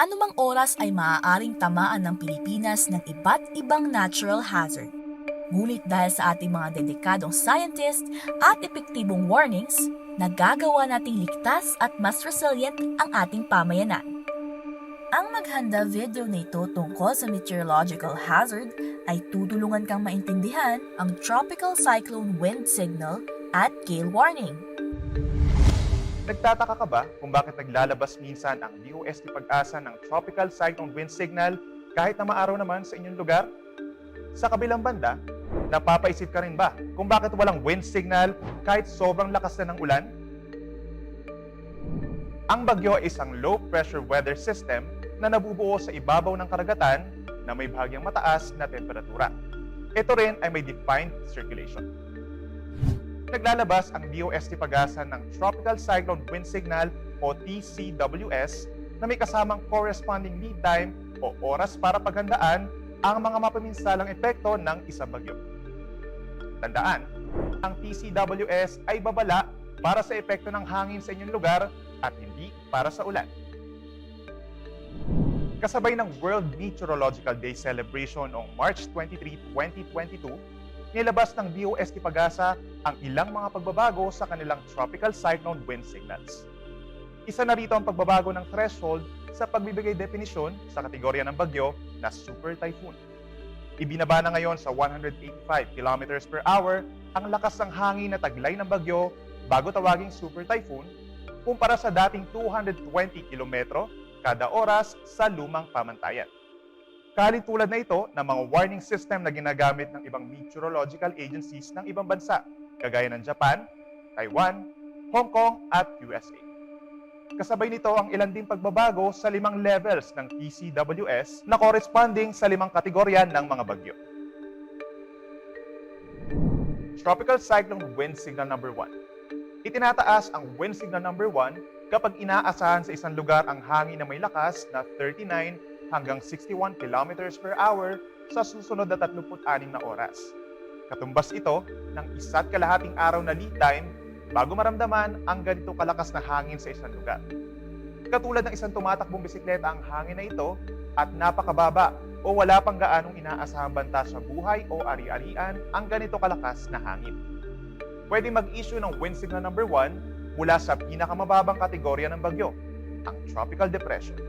anumang oras ay maaaring tamaan ng Pilipinas ng iba't ibang natural hazard. Ngunit dahil sa ating mga dedikadong scientists at epektibong warnings, nagagawa nating ligtas at mas resilient ang ating pamayanan. Ang maghanda video na ito tungkol sa meteorological hazard ay tutulungan kang maintindihan ang tropical cyclone wind signal at gale warning. Nagtataka ka ba kung bakit naglalabas minsan ang DOST Pag-asa ng Tropical Cyclone Wind Signal kahit na maaraw naman sa inyong lugar? Sa kabilang banda, napapaisip ka rin ba kung bakit walang wind signal kahit sobrang lakas na ng ulan? Ang bagyo ay isang low-pressure weather system na nabubuo sa ibabaw ng karagatan na may bahagyang mataas na temperatura. Ito rin ay may defined circulation. Naglalabas ang DOST Pag-asa ng Tropical Cyclone Wind Signal o TCWS na may kasamang corresponding lead time o oras para paghandaan ang mga mapaminsalang epekto ng isang bagyo. Tandaan, ang TCWS ay babala para sa epekto ng hangin sa inyong lugar at hindi para sa ulan. Kasabay ng World Meteorological Day celebration noong March 23, 2022, nilabas ng DOST Pag-asa ang ilang mga pagbabago sa kanilang tropical cyclone wind signals. Isa na rito ang pagbabago ng threshold sa pagbibigay definisyon sa kategorya ng bagyo na super typhoon. Ibinaba na ngayon sa 185 km per hour ang lakas ng hangin na taglay ng bagyo bago tawaging super typhoon kumpara sa dating 220 km kada oras sa lumang pamantayan. Kahit-tulad na ito ng mga warning system na ginagamit ng ibang meteorological agencies ng ibang bansa, kagaya ng Japan, Taiwan, Hong Kong at USA. Kasabay nito ang ilan ding pagbabago sa 5 levels ng TCWS na corresponding sa 5 kategorya ng mga bagyo. Tropical Cyclone Wind Signal Number 1. Itinataas ang Wind Signal Number 1 kapag inaasahan sa isang lugar ang hangin na may lakas na 39 hanggang 61 km per hour sa susunod na 36 na oras. Katumbas ito ng 1.5 araw na lead time bago maramdaman ang ganito kalakas na hangin sa isang lugar. Katulad ng isang tumatakbong bisikleta ang hangin na ito at napakababa o wala pang gaanong inaasahang banta sa buhay o ari-arian ang ganito kalakas na hangin. Pwede mag-issue ng wind signal number 1 mula sa pinakamababang kategorya ng bagyo, ang tropical depression.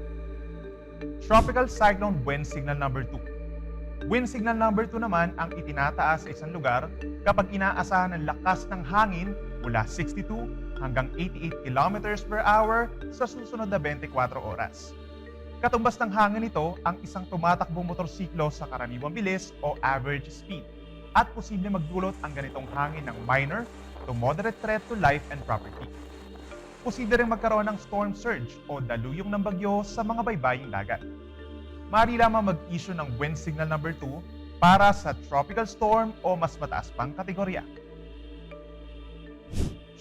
Tropical Cyclone Wind Signal Number 2. Wind Signal Number 2 naman ang itinataas sa isang lugar kapag inaasahan ng lakas ng hangin mula 62 hanggang 88 km per hour sa susunod na 24 oras. Katumbas ng hangin ito ang isang tumatakbong motorsiklo sa karaniwang bilis o average speed at posible magdulot ang ganitong hangin ng minor to moderate threat to life and property. Posible rin magkaroon ng storm surge o daluyong ng bagyo sa mga baybaying dagat. Maaari lamang mag-issue ng wind signal number 2 para sa tropical storm o mas mataas pang kategorya.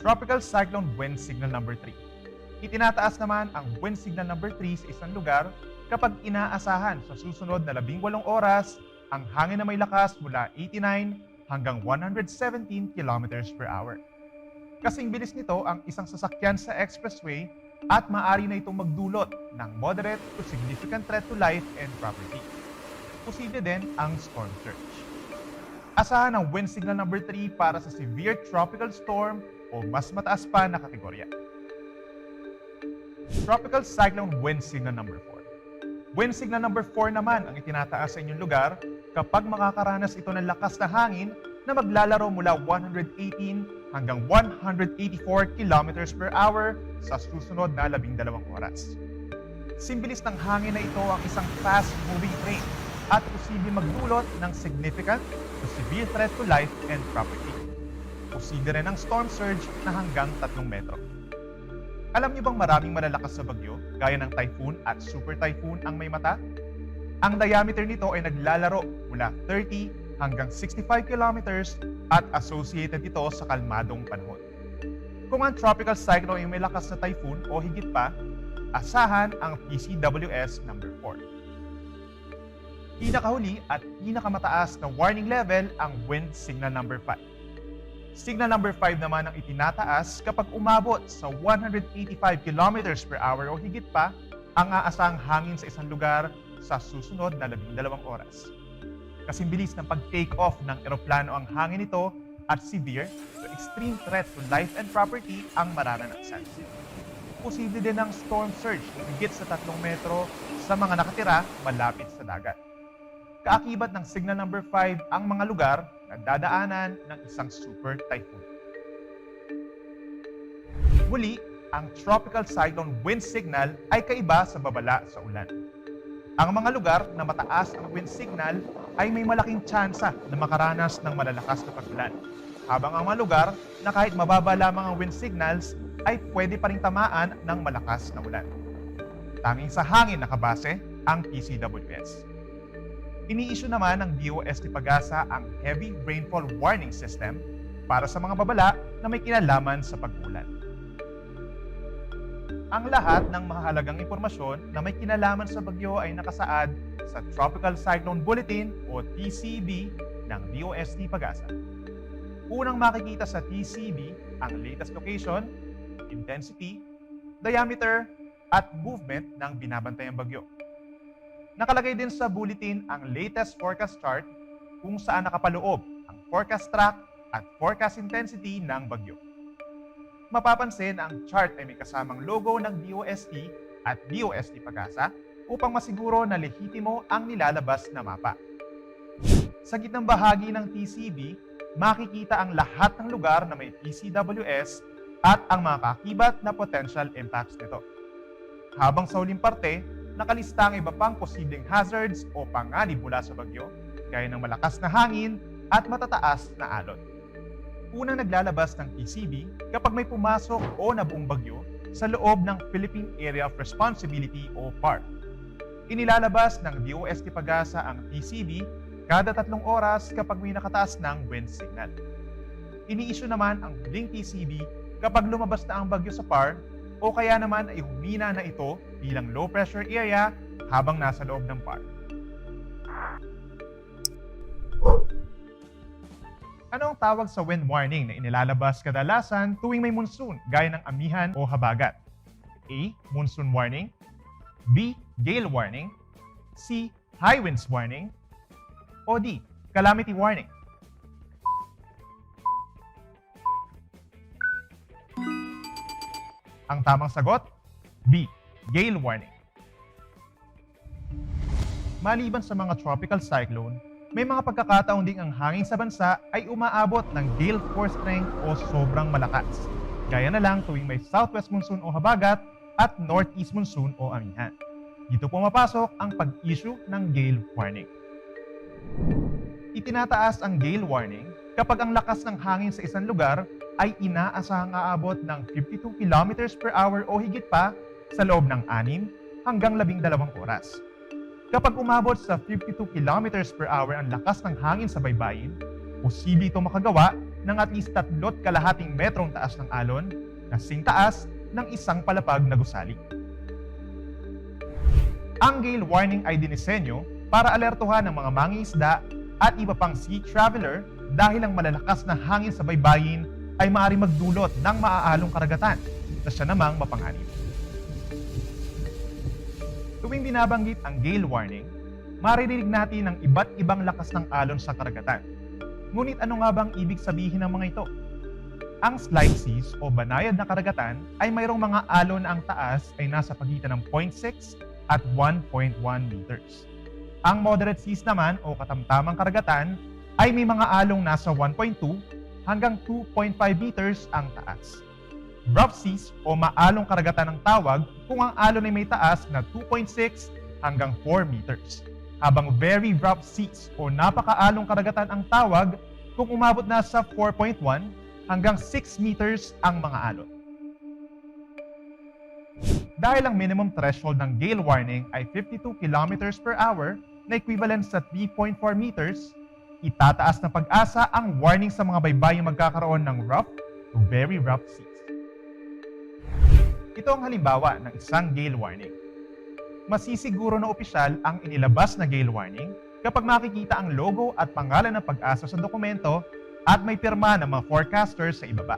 Tropical Cyclone Wind Signal Number 3. Itinataas naman ang wind signal number 3 sa isang lugar kapag inaasahan sa susunod na 18 oras ang hangin na may lakas mula 89 hanggang 117 km per hour. Kasing bilis nito ang isang sasakyan sa expressway at maaari na itong magdulot ng moderate to significant threat to life and property. Posible din ang storm surge. Asahan ang wind signal number 3 para sa severe tropical storm o mas mataas pa na kategorya. Tropical Cyclone Wind Signal Number 4. Wind Signal Number 4 naman ang itinataas sa inyong lugar kapag makakaranas ito ng lakas na hangin na maglalaro mula 118 hanggang 184 km per hour sa susunod na 12 oras. Simbilis ng hangin na ito ang isang fast-moving train at posible magdulot ng significant to severe threat to life and property. Posible rin ang storm surge na hanggang 3 metro. Alam niyo bang maraming malalakas sa bagyo, gaya ng typhoon at super typhoon ang may mata? Ang diameter nito ay naglalaro mula 30 hanggang 65 kilometers at associated ito sa kalmadong panahon. Kung ang tropical cyclone ay may lakas na typhoon o higit pa, asahan ang TCWS number 4. Pinakahuli at pinakamataas na warning level ang wind signal number 5. Signal number 5 naman ang itinataas kapag umabot sa 185 km per hour o higit pa ang aasahang hangin sa isang lugar sa susunod na 12 oras. Kasing bilis ng pag-take off ng eroplano ang hangin nito at severe to extreme threat to life and property ang mararanasan. Posible din ang storm surge na higit sa 3 metro sa mga nakatira malapit sa dagat. Kaakibat ng signal number 5 ang mga lugar na dadaanan ng isang super typhoon. Muli, ang tropical cyclone wind signal ay kaiba sa babala sa ulan. Ang mga lugar na mataas ang wind signal ay may malaking tsansa na makaranas ng malalakas na pag-ulan, habang ang mga lugar na kahit mababa lamang ang wind signals ay pwede pa ring tamaan ng malakas na ulan. Tanging sa hangin nakabase ang PCWS. Ini-issue naman ng DOST Pag-asa ang Heavy Rainfall Warning System para sa mga babala na may kinalaman sa pag-ulan. Ang lahat ng mahalagang impormasyon na may kinalaman sa bagyo ay nakasaad sa Tropical Cyclone Bulletin o TCB ng DOST Pag-asa. Unang makikita sa TCB ang latest location, intensity, diameter, at movement ng binabantayang bagyo. Nakalagay din sa bulletin ang latest forecast chart kung saan nakapaloob ang forecast track at forecast intensity ng bagyo. Mapapansin ang chart ay may kasamang logo ng DOST at DOST Pag-asa upang masiguro na lehitimo ang nilalabas na mapa. Sa gitnang bahagi ng TCB, makikita ang lahat ng lugar na may PCWS at ang mga kakibat na potential impacts nito. Habang sa huling parte, nakalista ang iba pang posibleng hazards o panganib mula sa bagyo, gaya ng malakas na hangin at matataas na alon. Unang naglalabas ng TCB kapag may pumasok o nabuong bagyo sa loob ng Philippine Area of Responsibility o PAR. Inilalabas ng DOST Pag-asa ang TCB kada 3 oras kapag may nakataas ng wind signal. Ini-issue naman ang huling TCB kapag lumabas na ang bagyo sa PAR o kaya naman ay humina na ito bilang low pressure area habang nasa loob ng PAR. Ano ang tawag sa wind warning na inilalabas kadalasan tuwing may monsoon gaya ng amihan o habagat? A. Monsoon warning. B. Gale warning. C. High winds warning. O D. Calamity warning. Ang tamang sagot, B. Gale warning. Maliban sa mga tropical cyclone, may mga pagkakataon ding ang hangin sa bansa ay umaabot ng gale force strength o sobrang malakas. Gaya na lang tuwing may southwest monsoon o habagat at northeast monsoon o amihan. Dito pumapasok ang pag-issue ng gale warning. Itinataas ang gale warning kapag ang lakas ng hangin sa isang lugar ay inaasahang aabot ng 52 km per hour o higit pa sa loob ng 6 hanggang 12 oras. Kapag umabot sa 52 km per hour ang lakas ng hangin sa baybayin, posible ito makagawa ng at least 3.5 metrong taas ng alon, kasing taas ng isang palapag na gusali. Ang gale warning ay dinisenyo para alertuhan ng mga mangingisda at iba pang sea traveler dahil ang malalakas na hangin sa baybayin ay maaaring magdulot ng maaalong karagatan na siya namang mapanganib. Tuwing binabanggit ang gale warning, maririnig natin ang iba't ibang lakas ng alon sa karagatan. Ngunit ano nga bang ibig sabihin ng mga ito? Ang slight seas o banayad na karagatan ay mayroong mga alon na ang taas ay nasa pagitan ng 0.6 at 1.1 meters. Ang moderate seas naman o katamtamang karagatan ay may mga along nasa 1.2 hanggang 2.5 meters ang taas. Rough seas o maalong karagatan ng tawag kung ang alon ay may taas na 2.6 hanggang 4 meters. Habang very rough seas o napakaalong karagatan ang tawag kung umabot na sa 4.1 hanggang 6 meters ang mga alon. Dahil ang minimum threshold ng gale warning ay 52 km per hour na equivalent sa 3.4 meters, itataas na Pag-asa ang warning sa mga baybayang magkakaroon ng rough to very rough seas. Ito ang halimbawa ng isang gale warning. Masisiguro na opisyal ang inilabas na gale warning kapag makikita ang logo at pangalan ng Pag-asa sa dokumento at may pirma ng mga forecasters sa ibaba.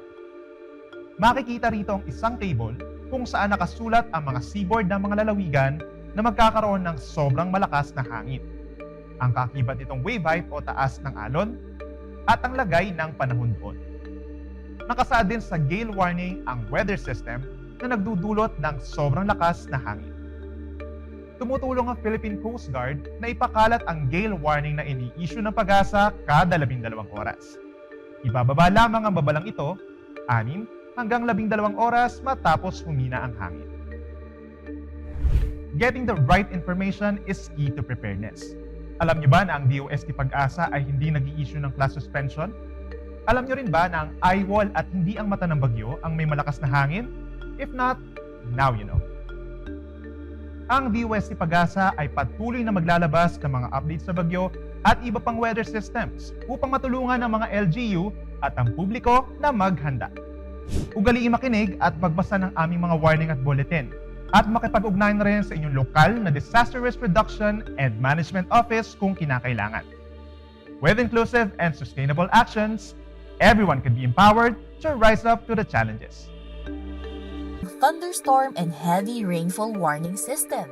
Makikita rito ang isang table kung saan nakasulat ang mga seaboard ng mga lalawigan na magkakaroon ng sobrang malakas na hangin. Ang kaakibat nitong wave height o taas ng alon at ang lagay ng panahon doon. Nakasaad din sa gale warning ang weather system na nagdudulot ng sobrang lakas na hangin. Tumutulong ang Philippine Coast Guard na ipakalat ang gale warning na ini-issue ng Pag-asa kada 12 oras. Ibababa lamang ang babalang ito 6 hanggang 12 oras matapos humina ang hangin. Getting the right information is key to preparedness. Alam niyo ba na ang DOST Pag-asa ay hindi nag-i-issue ng class suspension? Alam niyo rin ba na ang eye wall at hindi ang mata ng bagyo ang may malakas na hangin? If not, now you know. Ang DOST Pag-asa ay patuloy na maglalabas ng mga updates sa bagyo at iba pang weather systems upang matulungan ang mga LGU at ang publiko na maghanda. Ugaliin makinig at magbasa ng aming mga warning at bulletin at makipag-ugnayan rin sa inyong lokal na Disaster Risk Reduction and Management Office kung kinakailangan. With inclusive and sustainable actions, everyone can be empowered to rise up to the challenges. Thunderstorm and heavy rainfall warning system.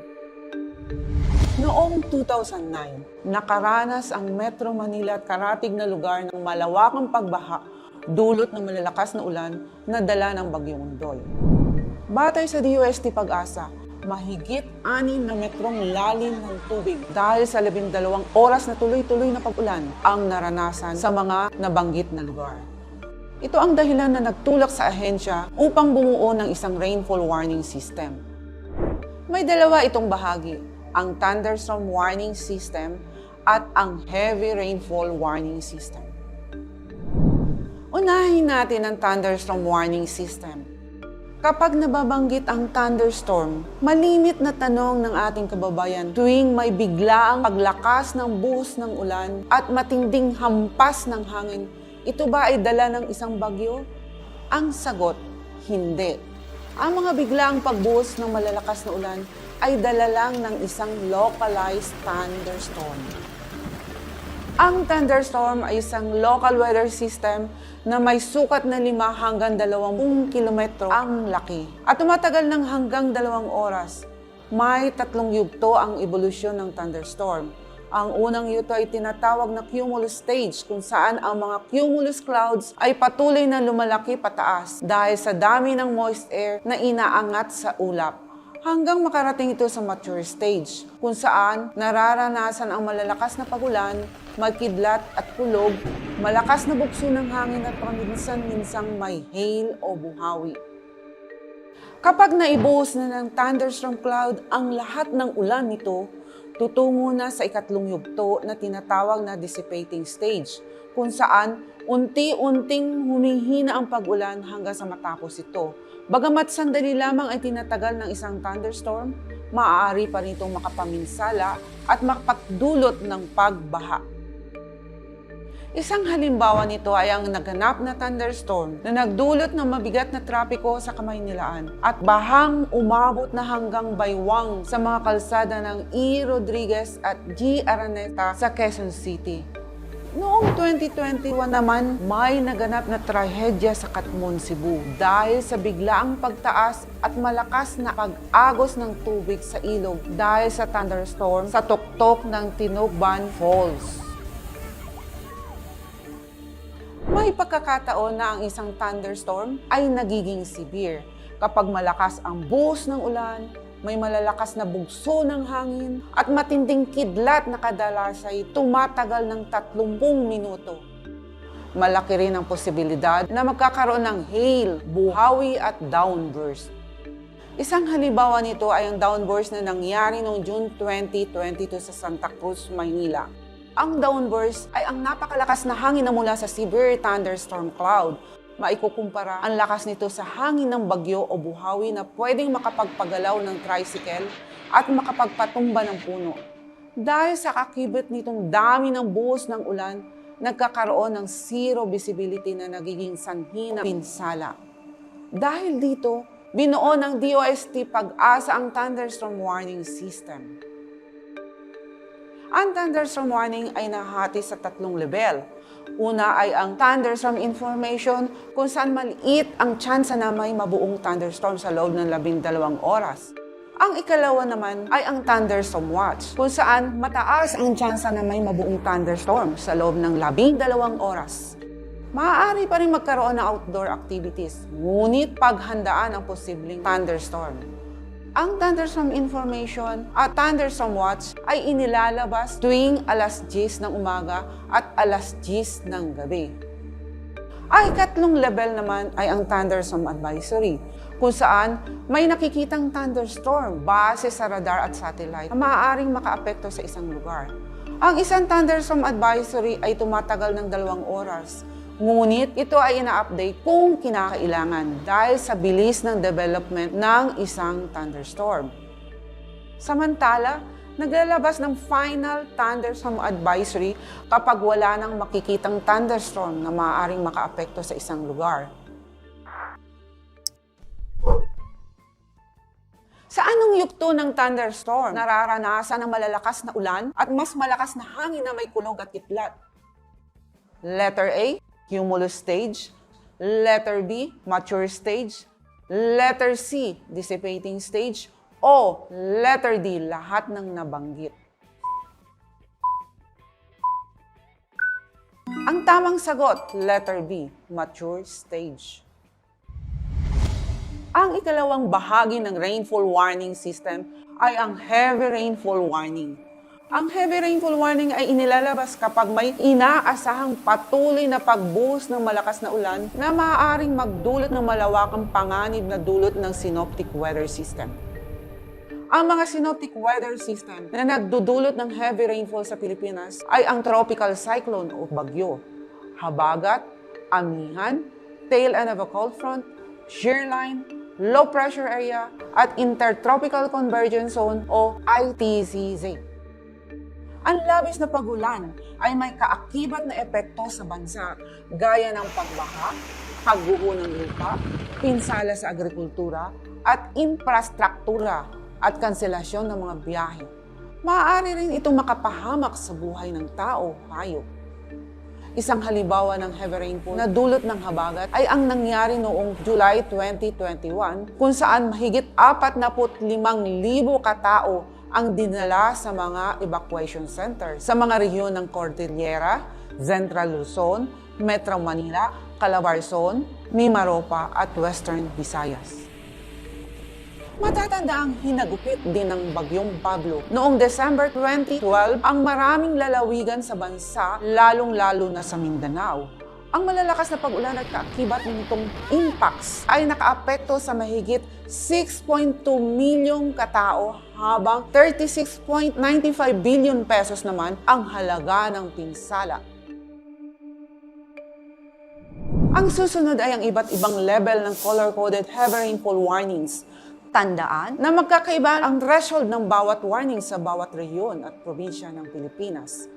Noong 2009, nakaranas ang Metro Manila at karatig na lugar ng malawakang pagbaha dulot ng malalakas na ulan na dala ng Bagyong Ondoy. Batay sa DOST Pag-asa, mahigit 6 na metrong lalim ng tubig dahil sa 12 oras na tuloy-tuloy na pag-ulan ang naranasan sa mga nabanggit na lugar. Ito ang dahilan na nagtulak sa ahensya upang bumuo ng isang rainfall warning system. May dalawa itong bahagi, ang thunderstorm warning system at ang heavy rainfall warning system. Unahin natin ang thunderstorm warning system. Kapag nababanggit ang thunderstorm, malimit na tanong ng ating kababayan tuwing may biglaang paglakas ng buhos ng ulan at matinding hampas ng hangin, ito ba ay dala ng isang bagyo? Ang sagot, hindi. Ang mga biglaang pagbuhos ng malalakas na ulan ay dala lang ng isang localized thunderstorm. Ang thunderstorm ay isang local weather system na may sukat na 5 hanggang 20 kilometro ang laki at tumatagal ng hanggang 2 oras. May 3 yugto ang ebolusyon ng thunderstorm. Ang unang yugto ay tinatawag na cumulus stage kung saan ang mga cumulus clouds ay patuloy na lumalaki pataas dahil sa dami ng moist air na inaangat sa ulap. Hanggang makarating ito sa mature stage, kung saan nararanasan ang malalakas na pagulan, magkidlat at kulog, malakas na bugso ng hangin at paminsan-minsang may hail o buhawi. Kapag naibuhos na ng thunderstorm cloud ang lahat ng ulan nito, tutungo na sa ikatlong yugto na tinatawag na dissipating stage, kung saan unti-unting humihina ang pag-ulan hanggang sa matapos ito. Bagamat sandali lamang ay tinatagal ng isang thunderstorm, maaari pa rin itong makapaminsala at makapagdulot ng pagbaha. Isang halimbawa nito ay ang naganap na thunderstorm na nagdulot ng mabigat na trapiko sa Kamaynilaan at bahang umabot na hanggang baywang sa mga kalsada ng E. Rodriguez at G. Araneta sa Quezon City. Noong 2021 naman, may naganap na trahedya sa Katmon, Cebu dahil sa biglaang pagtaas at malakas na pag-agos ng tubig sa ilog dahil sa thunderstorm sa tuktok ng Tinogban Falls. May pagkakataon na ang isang thunderstorm ay nagiging severe kapag malakas ang buhos ng ulan, may malalakas na bugso ng hangin at matinding kidlat na kadalas ay tumatagal ng 30 minuto. Malaki rin ang posibilidad na magkakaroon ng hail, buhawi at downburst. Isang halimbawa nito ay ang downburst na nangyari noong June 2022 sa Santa Cruz, Maynila. Ang downburst ay ang napakalakas na hangin na mula sa severe thunderstorm cloud. Maikukumpara ang lakas nito sa hangin ng bagyo o buhawi na pwedeng makapagpagalaw ng tricycle at makapagpatumba ng puno. Dahil sa kakibot nitong dami ng buhos ng ulan, nagkakaroon ng zero visibility na nagiging sanhi ng pinsala. Dahil dito, binuo ng DOST Pag-asa ang thunderstorm warning system. Ang thunderstorm warning ay nahati sa 3 level. Una ay ang thunderstorm information kung saan maliit ang tsansa na may mabuong thunderstorm sa loob ng 12 oras. Ang ikalawa naman ay ang thunderstorm watch kung saan mataas ang tsansa na may mabuong thunderstorm sa loob ng 12 oras. Maaari pa rin magkaroon ng outdoor activities, ngunit paghandaan ang posibleng thunderstorm. Ang thunderstorm information at thunderstorm watch ay inilalabas tuwing alas 10 ng umaga at alas 10 ng gabi. Ang ikatlong level naman ay ang thunderstorm advisory, kung saan may nakikitang thunderstorm base sa radar at satellite na maaaring makaapekto sa isang lugar. Ang isang thunderstorm advisory ay tumatagal ng 2 oras. Ngunit ito ay ina-update kung kinakailangan dahil sa bilis ng development ng isang thunderstorm. Samantala, naglalabas ng final thunderstorm advisory kapag wala nang makikitang thunderstorm na maaaring makaapekto sa isang lugar. Sa anong yugto ng thunderstorm nararanasan ng malalakas na ulan at mas malakas na hangin na may kulog at kidlat? Letter A, cumulus stage. Letter B, mature stage. Letter C, dissipating stage. O letter D, lahat ng nabanggit. Ang tamang sagot, letter B, mature stage. Ang ikalawang bahagi ng rainfall warning system ay ang heavy rainfall warning. Ang heavy rainfall warning ay inilalabas kapag may inaasahang patuloy na pagbuhos ng malakas na ulan na maaaring magdulot ng malawakang panganib na dulot ng synoptic weather system. Ang mga synoptic weather system na nagdudulot ng heavy rainfall sa Pilipinas ay ang tropical cyclone o bagyo, habagat, amihan, tail end of a cold front, shear line, low pressure area, at intertropical convergence zone o ITCZ. Ang labis na pagulan ay may kaakibat na epekto sa bansa gaya ng pagbaha, pagguho ng lupa, pinsala sa agrikultura at infrastruktura at kanselasyon ng mga biyahe. Maaari rin itong makapahamak sa buhay ng tao, hayop. Isang halimbawa ng heavy rainfall na dulot ng habagat ay ang nangyari noong July 2021 kung saan mahigit 45,000 katao ang dinala sa mga evacuation center sa mga rehiyon ng Cordillera, Central Luzon, Metro Manila, Calabarzon, Mimaropa at Western Visayas. Matatanda ang hinagupit din ng Bagyong Pablo. Noong December 2012, ang maraming lalawigan sa bansa, lalong-lalo na sa Mindanao. Ang malalakas na pag-ulan at kaakibat nitong impacts ay nakaapekto sa mahigit 6.2 milyong katao habang 36.95 billion pesos naman ang halaga ng pinsala. Ang susunod ay ang iba't ibang level ng color-coded heavy rainfall warnings. Tandaan na magkakaiba ang threshold ng bawat warning sa bawat rehiyon at probinsya ng Pilipinas.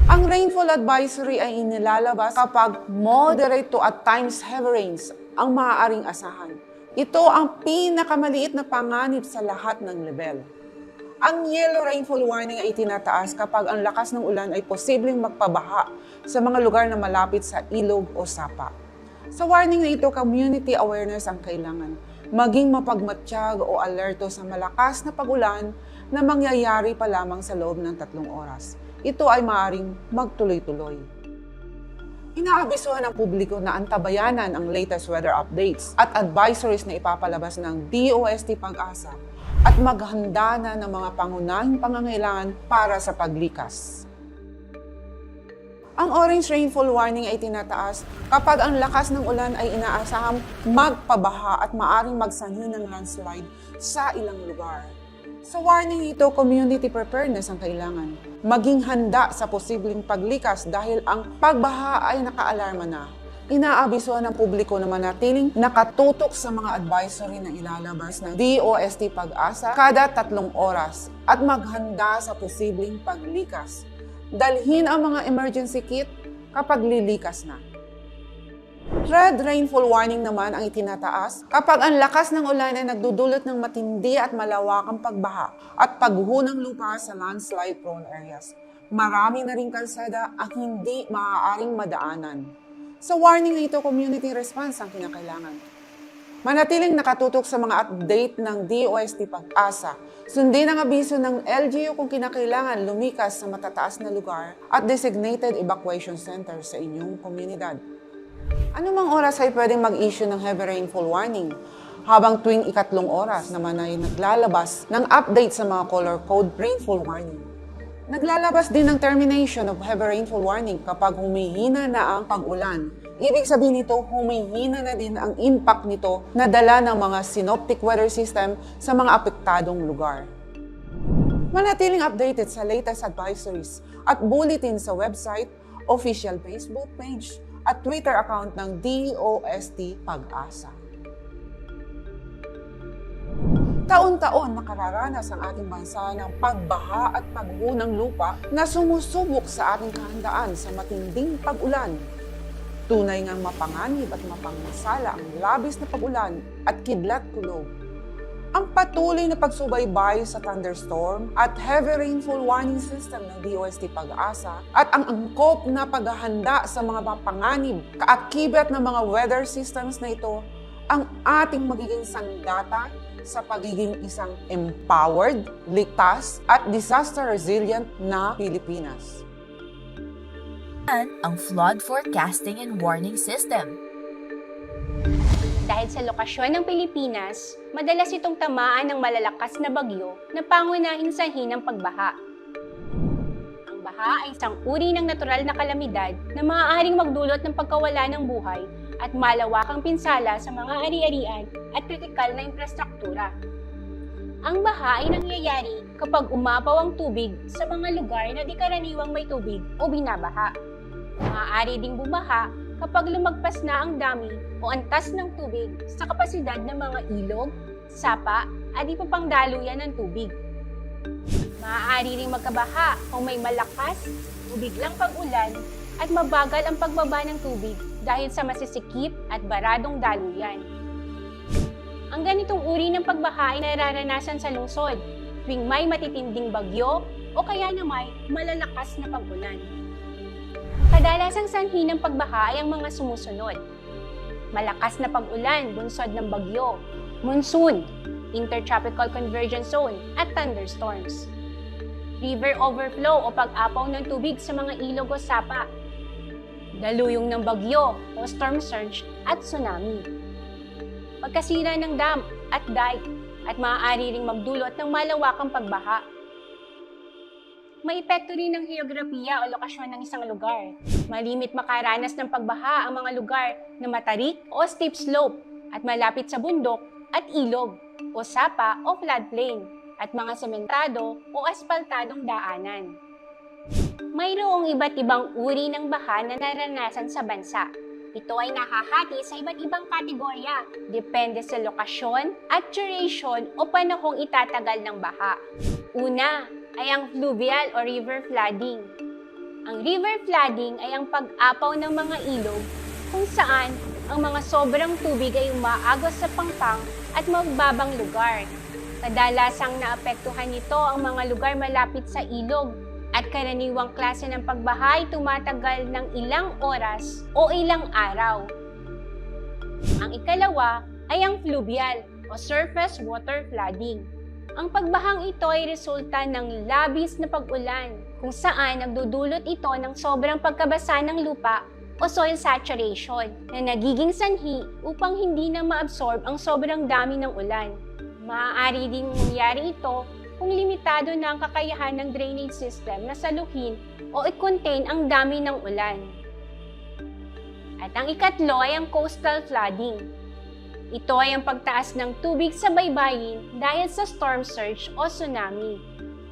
Ang rainfall advisory ay inilalabas kapag moderate to at times heavy rains ang maaaring asahan. Ito ang pinakamaliit na panganib sa lahat ng level. Ang yellow rainfall warning ay tinataas kapag ang lakas ng ulan ay posibleng magpabaha sa mga lugar na malapit sa ilog o sapa. Sa warning na ito, community awareness ang kailangan. Maging mapagmatsyag o alerto sa malakas na pag-ulan na mangyayari pa lamang sa loob ng 3 oras. Ito ay maaaring magtuloy-tuloy. Inaabisuhan ng publiko na antabayanan ang latest weather updates at advisories na ipapalabas ng DOST Pag-asa at maghanda na ng mga pangunahing pangangailangan para sa paglikas. Ang orange rainfall warning ay tinataas kapag ang lakas ng ulan ay inaasahang magpabaha at maaaring magsanhi ng landslide sa ilang lugar. Sa warning ito, community preparedness ang kailangan. Maging handa sa posibleng paglikas dahil ang pagbaha ay nakaalarma na. Inaabisuhan ng publiko na manatiling nakatutok sa mga advisory na ilalabas ng DOST Pag-asa kada 3 oras at maghanda sa posibleng paglikas. Dalhin ang mga emergency kit kapag lilikas na. Red rainfall warning naman ang itinataas kapag ang lakas ng ulan ay nagdudulot ng matindi at malawakang pagbaha at pagguho ng lupa sa landslide-prone areas. Marami na ring kalsada ang hindi maaaring madaanan. Sa warning na ito, community response ang kinakailangan. Manatiling nakatutok sa mga update ng DOST Pag-asa. Sundin ang abiso ng LGU kung kinakailangan lumikas sa matataas na lugar at designated evacuation center sa inyong komunidad. Anumang oras ay pwedeng mag-issue ng heavy rainfall warning, habang tuwing ikatlong oras naman ay naglalabas ng update sa mga color code rainfall warning. Naglalabas din ng termination of heavy rainfall warning kapag humihina na ang pag-ulan. Ibig sabihin nito, humihina na din ang impact nito na dala ng mga synoptic weather system sa mga apektadong lugar. Manatiling updated sa latest advisories at bulletin sa website, official Facebook page, at Twitter account ng DOST Pag-asa. Taon-taon nakararanas ang ating bansa ng pagbaha at pagguho ng lupa na sumusubok sa ating kahandaan sa matinding pag-ulan. Tunay ngang mapanganib at mapangmasala ang labis na pag-ulan at kidlat-kulog. Ang patuloy na pagsubaybay sa thunderstorm at heavy rainfall warning system ng DOST Pag-asa at ang angkop na paghahanda sa mga mapanganib kaakibat ng mga weather systems na ito ang ating magiging sandata sa pagiging isang empowered, ligtas at disaster-resilient na Pilipinas. Ang flood forecasting and warning system. Dahil sa lokasyon ng Pilipinas, madalas itong tamaan ng malalakas na bagyo na pangunahing sanhi ng pagbaha. Ang baha ay isang uri ng natural na kalamidad na maaaring magdulot ng pagkawala ng buhay at malawakang pinsala sa mga ari-arian at kritikal na infrastruktura. Ang baha ay nangyayari kapag umapaw ang tubig sa mga lugar na di karaniwang may tubig o binabaha. Maaari ding bumaha kapag lumagpas na ang dami o antas ng tubig sa kapasidad ng mga ilog, sapa at iba pang daluyan ng tubig. Maaari ring magkabaha kung may malakas o biglang pag-ulan at mabagal ang pagbaba ng tubig dahil sa masisikip at baradong daluyan. Ang ganitong uri ng pagbaha ay nararanasan sa lungsod tuwing may matitinding bagyo o kaya na may malalakas na pag-ulan. Kadalasang sanhi ng pagbaha ay ang mga sumusunod. Malakas na pag-ulan, bunsod ng bagyo, monsoon, intertropical convergence zone, at thunderstorms. River overflow o pag-apaw ng tubig sa mga ilog o sapa. Daluyong ng bagyo o storm surge at tsunami. Pagkasira ng dam at dike at maaari ring magdulot ng malawakang pagbaha. May epekto rin ng heograpiya o lokasyon ng isang lugar. Malimit makaranas ng pagbaha ang mga lugar na matarik o steep slope at malapit sa bundok at ilog o sapa o floodplain at mga sementado o asfaltadong daanan. Mayroong iba't ibang uri ng baha na naranasan sa bansa. Ito ay nahahati sa iba't ibang kategorya, depende sa lokasyon at duration o panahong itatagal ng baha. Una ay ang fluvial o river flooding. Ang river flooding ay ang pag-apaw ng mga ilog kung saan ang mga sobrang tubig ay umaagos sa pangpang at magbabang lugar. Kadalasang naapektuhan nito ang mga lugar malapit sa ilog at karaniwang klase ng pagbaha ay tumatagal ng ilang oras o ilang araw. Ang ikalawa ay ang fluvial o surface water flooding. Ang pagbahang ito ay resulta ng labis na pag-ulan kung saan nagdudulot ito ng sobrang pagkabasa ng lupa o soil saturation na nagiging sanhi upang hindi na maabsorb ang sobrang dami ng ulan. Maaari din mangyari ito kung limitado na ang kakayahan ng drainage system na saluhin o i-contain ang dami ng ulan. At ang ikatlo ay ang coastal flooding. Ito ay ang pagtaas ng tubig sa baybayin dahil sa storm surge o tsunami.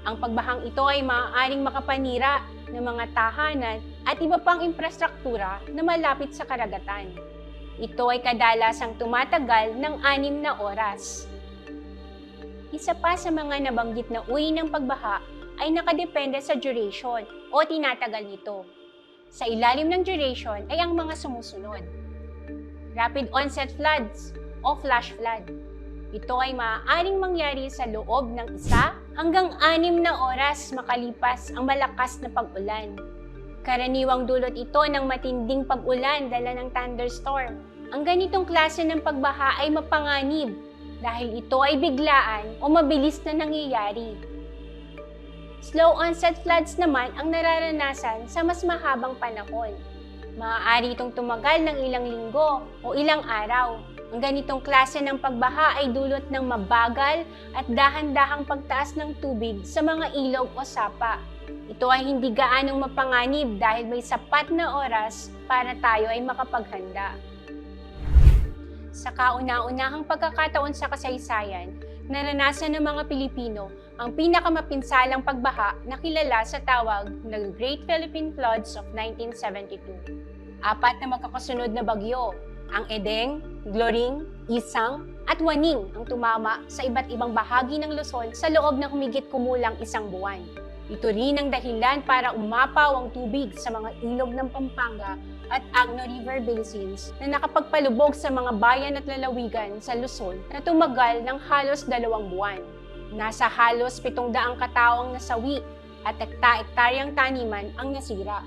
Ang pagbahang ito ay maaaring makapanira ng mga tahanan at iba pang infrastruktura na malapit sa karagatan. Ito ay kadalasang tumatagal ng 6 na oras. Isa pa sa mga nabanggit na uri ng pagbaha ay nakadepende sa duration o tinatagal nito. Sa ilalim ng duration ay ang mga sumusunod. Rapid onset floods o flash flood. Ito ay maaaring mangyari sa loob ng 1 hanggang 6 na oras makalipas ang malakas na pag-ulan. Karaniwang dulot ito ng matinding pag-ulan dala ng thunderstorm. Ang ganitong klase ng pagbaha ay mapanganib dahil ito ay biglaan o mabilis na nangyayari. Slow onset floods naman ang nararanasan sa mas mahabang panahon. Maaari itong tumagal ng ilang linggo o ilang araw. Ang ganitong klase ng pagbaha ay dulot ng mabagal at dahan-dahang pagtaas ng tubig sa mga ilog o sapa. Ito ay hindi gaanong mapanganib dahil may sapat na oras para tayo ay makapaghanda. Sa kauna-unahang pagkakataon sa kasaysayan, naranasan ng mga Pilipino ang pinakamapinsalang pagbaha na kilala sa tawag na Great Philippine Floods of 1972. 4 na magkakasunod na bagyo, ang Edeng, Gloring, Isang, at Waning ang tumama sa iba't ibang bahagi ng Luzon sa loob ng humigit kumulang 1 buwan. Ito rin ang dahilan para umapaw ang tubig sa mga ilog ng Pampanga at Agno River basins na nakapagpalubog sa mga bayan at lalawigan sa Luzon na tumagal ng halos 2 buwan. Nasa halos 700 katao ang nasawi at hektaryang taniman ang nasira.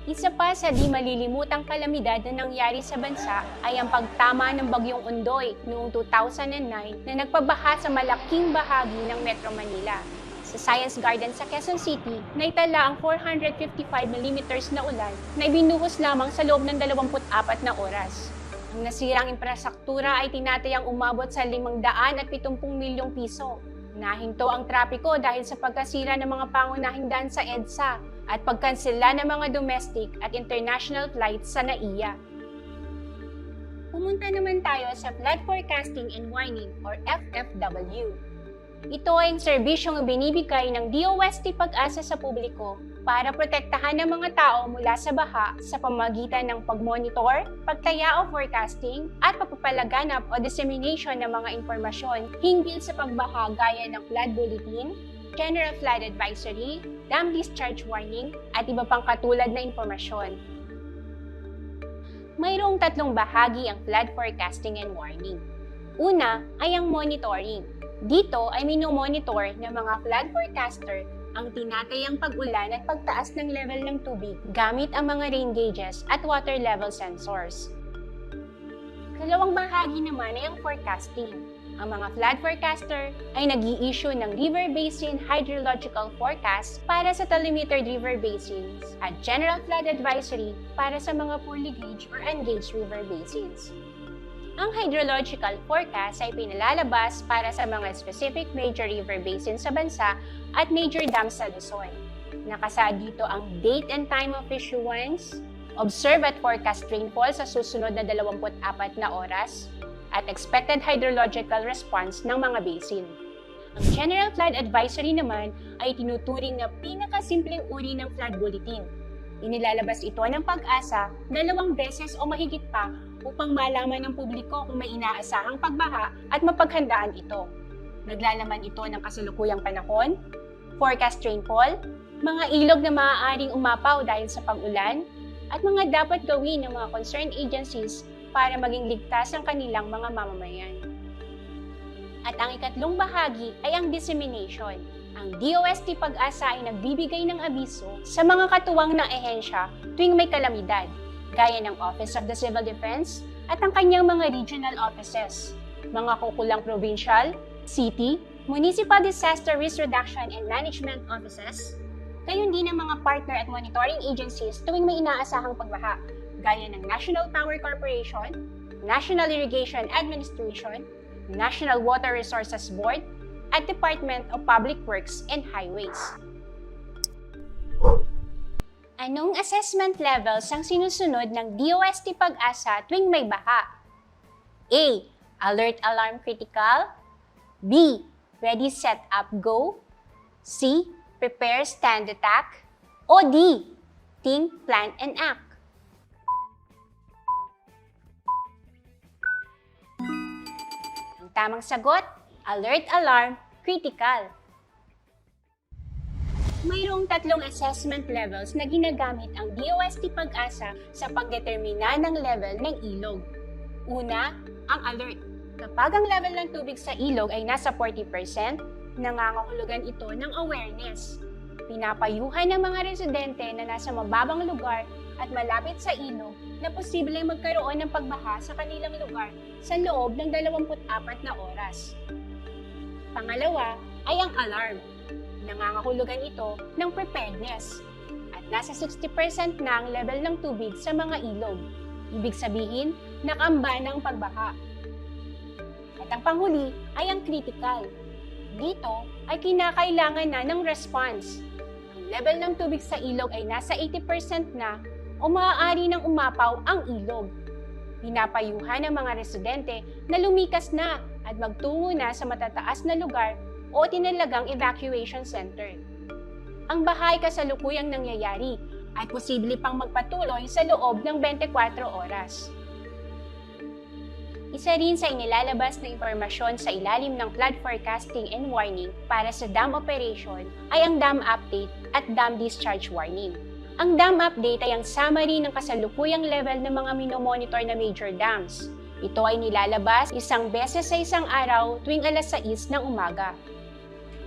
Isa pa sa di malilimutang kalamidad na nangyari sa bansa ay ang pagtama ng Bagyong Ondoy noong 2009 na nagpabaha sa malaking bahagi ng Metro Manila. Sa Science Garden sa Quezon City, naitala ang 455 mm na ulan na ibinuhos lamang sa loob ng 24 na oras. Ang nasirang infrastruktura ay tinatayang umabot sa 570 milyong piso. Nahinto ang trapiko dahil sa pagkasira ng mga pangunahing daan sa EDSA at pagkansela ng mga domestic at international flights sa NAIA. Pumunta naman tayo sa Flood Forecasting and Warning or FFW. Ito ay ang serbisyong binibigay ng DOST Pag-asa sa publiko para protektahan ng mga tao mula sa baha sa pamamagitan ng pagmonitor, pagtaya o forecasting, at pagpapalaganap o dissemination ng mga impormasyon hinggil sa pagbaha gaya ng flood bulletin, general flood advisory, dam discharge warning, at iba pang katulad na impormasyon. Mayroong 3 bahagi ang flood forecasting and warning. Una ay ang monitoring. Dito ay minomonitor ng mga flood forecaster ang tinatayang pag-ulan at pagtaas ng level ng tubig gamit ang mga rain gauges at water level sensors. Kalawang bahagi naman ay ang forecasting. Ang mga flood forecaster ay nag-i-issue ng river basin hydrological forecast para sa telemetered river basins at general flood advisory para sa mga poorly gauged or ungauged river basins. Ang hydrological forecast ay pinalalabas para sa mga specific major river basins sa bansa at major dams sa Luzon. Nakasaad dito ang date and time of issuance, observe at forecast rainfall sa susunod na 24 na oras, at expected hydrological response ng mga basin. Ang General Flood Advisory naman ay tinuturing na pinakasimpleng uri ng flood bulletin. Inilalabas ito ng Pag-asa 2 beses o mahigit pa upang malaman ng publiko kung may inaasahang pagbaha at mapaghandaan ito. Naglalaman ito ng kasalukuyang panahon, forecast rainfall, mga ilog na maaaring umapaw dahil sa pag-ulan, at mga dapat gawin ng mga concerned agencies para maging ligtas ang kanilang mga mamamayan. At ang ikatlong bahagi ay ang dissemination. Ang DOST Pag-asa ay nagbibigay ng abiso sa mga katuwang ng ehensya tuwing may kalamidad, gaya ng Office of the Civil Defense at ang kanyang mga regional offices, mga kukulang provincial, city, municipal disaster risk reduction and management offices, gayon din ang mga partner at monitoring agencies tuwing may inaasahang pagbaha, gaya ng National Power Corporation, National Irrigation Administration, National Water Resources Board, at Department of Public Works and Highways. Anong assessment levels ang sinusunod ng DOST Pag-asa tuwing may baha? A. Alert Alarm Critical. B. Ready Set Up Go. C. Prepare Stand Attack. O D. Think, Plan, and Act. Ang tamang sagot, Alert Alarm Critical. Mayroong 3 assessment levels na ginagamit ang DOST Pag-asa sa pagdetermina ng level ng ilog. Una, ang alert. Kapag ang level ng tubig sa ilog ay nasa 40%, nangangahulugan ito ng awareness. Pinapayuhan ng mga residente na nasa mababang lugar at malapit sa ilog na posibleng magkaroon ng pagbaha sa kanilang lugar sa loob ng 24 na oras. Pangalawa ay ang alarm. Nangangahulugan ito ng preparedness at nasa 60% na ang level ng tubig sa mga ilog. Ibig sabihin, nakamba na ang pagbaha. At ang panghuli ay ang critical. Dito ay kinakailangan na ng response. Ang level ng tubig sa ilog ay nasa 80% na o maaari nang umapaw ang ilog. Pinapayuhan ng mga residente na lumikas na at magtungo na sa matataas na lugar o tinalagang evacuation center. Ang baha ay kasalukuyang nangyayari at posible pang magpatuloy sa loob ng 24 oras. Isa rin sa inilalabas na impormasyon sa ilalim ng flood forecasting and warning para sa dam operation ay ang dam update at dam discharge warning. Ang dam update ay ang summary ng kasalukuyang level ng mga minomonitor na major dams. Ito ay nilalabas isang beses sa isang araw tuwing alas 6 ng umaga.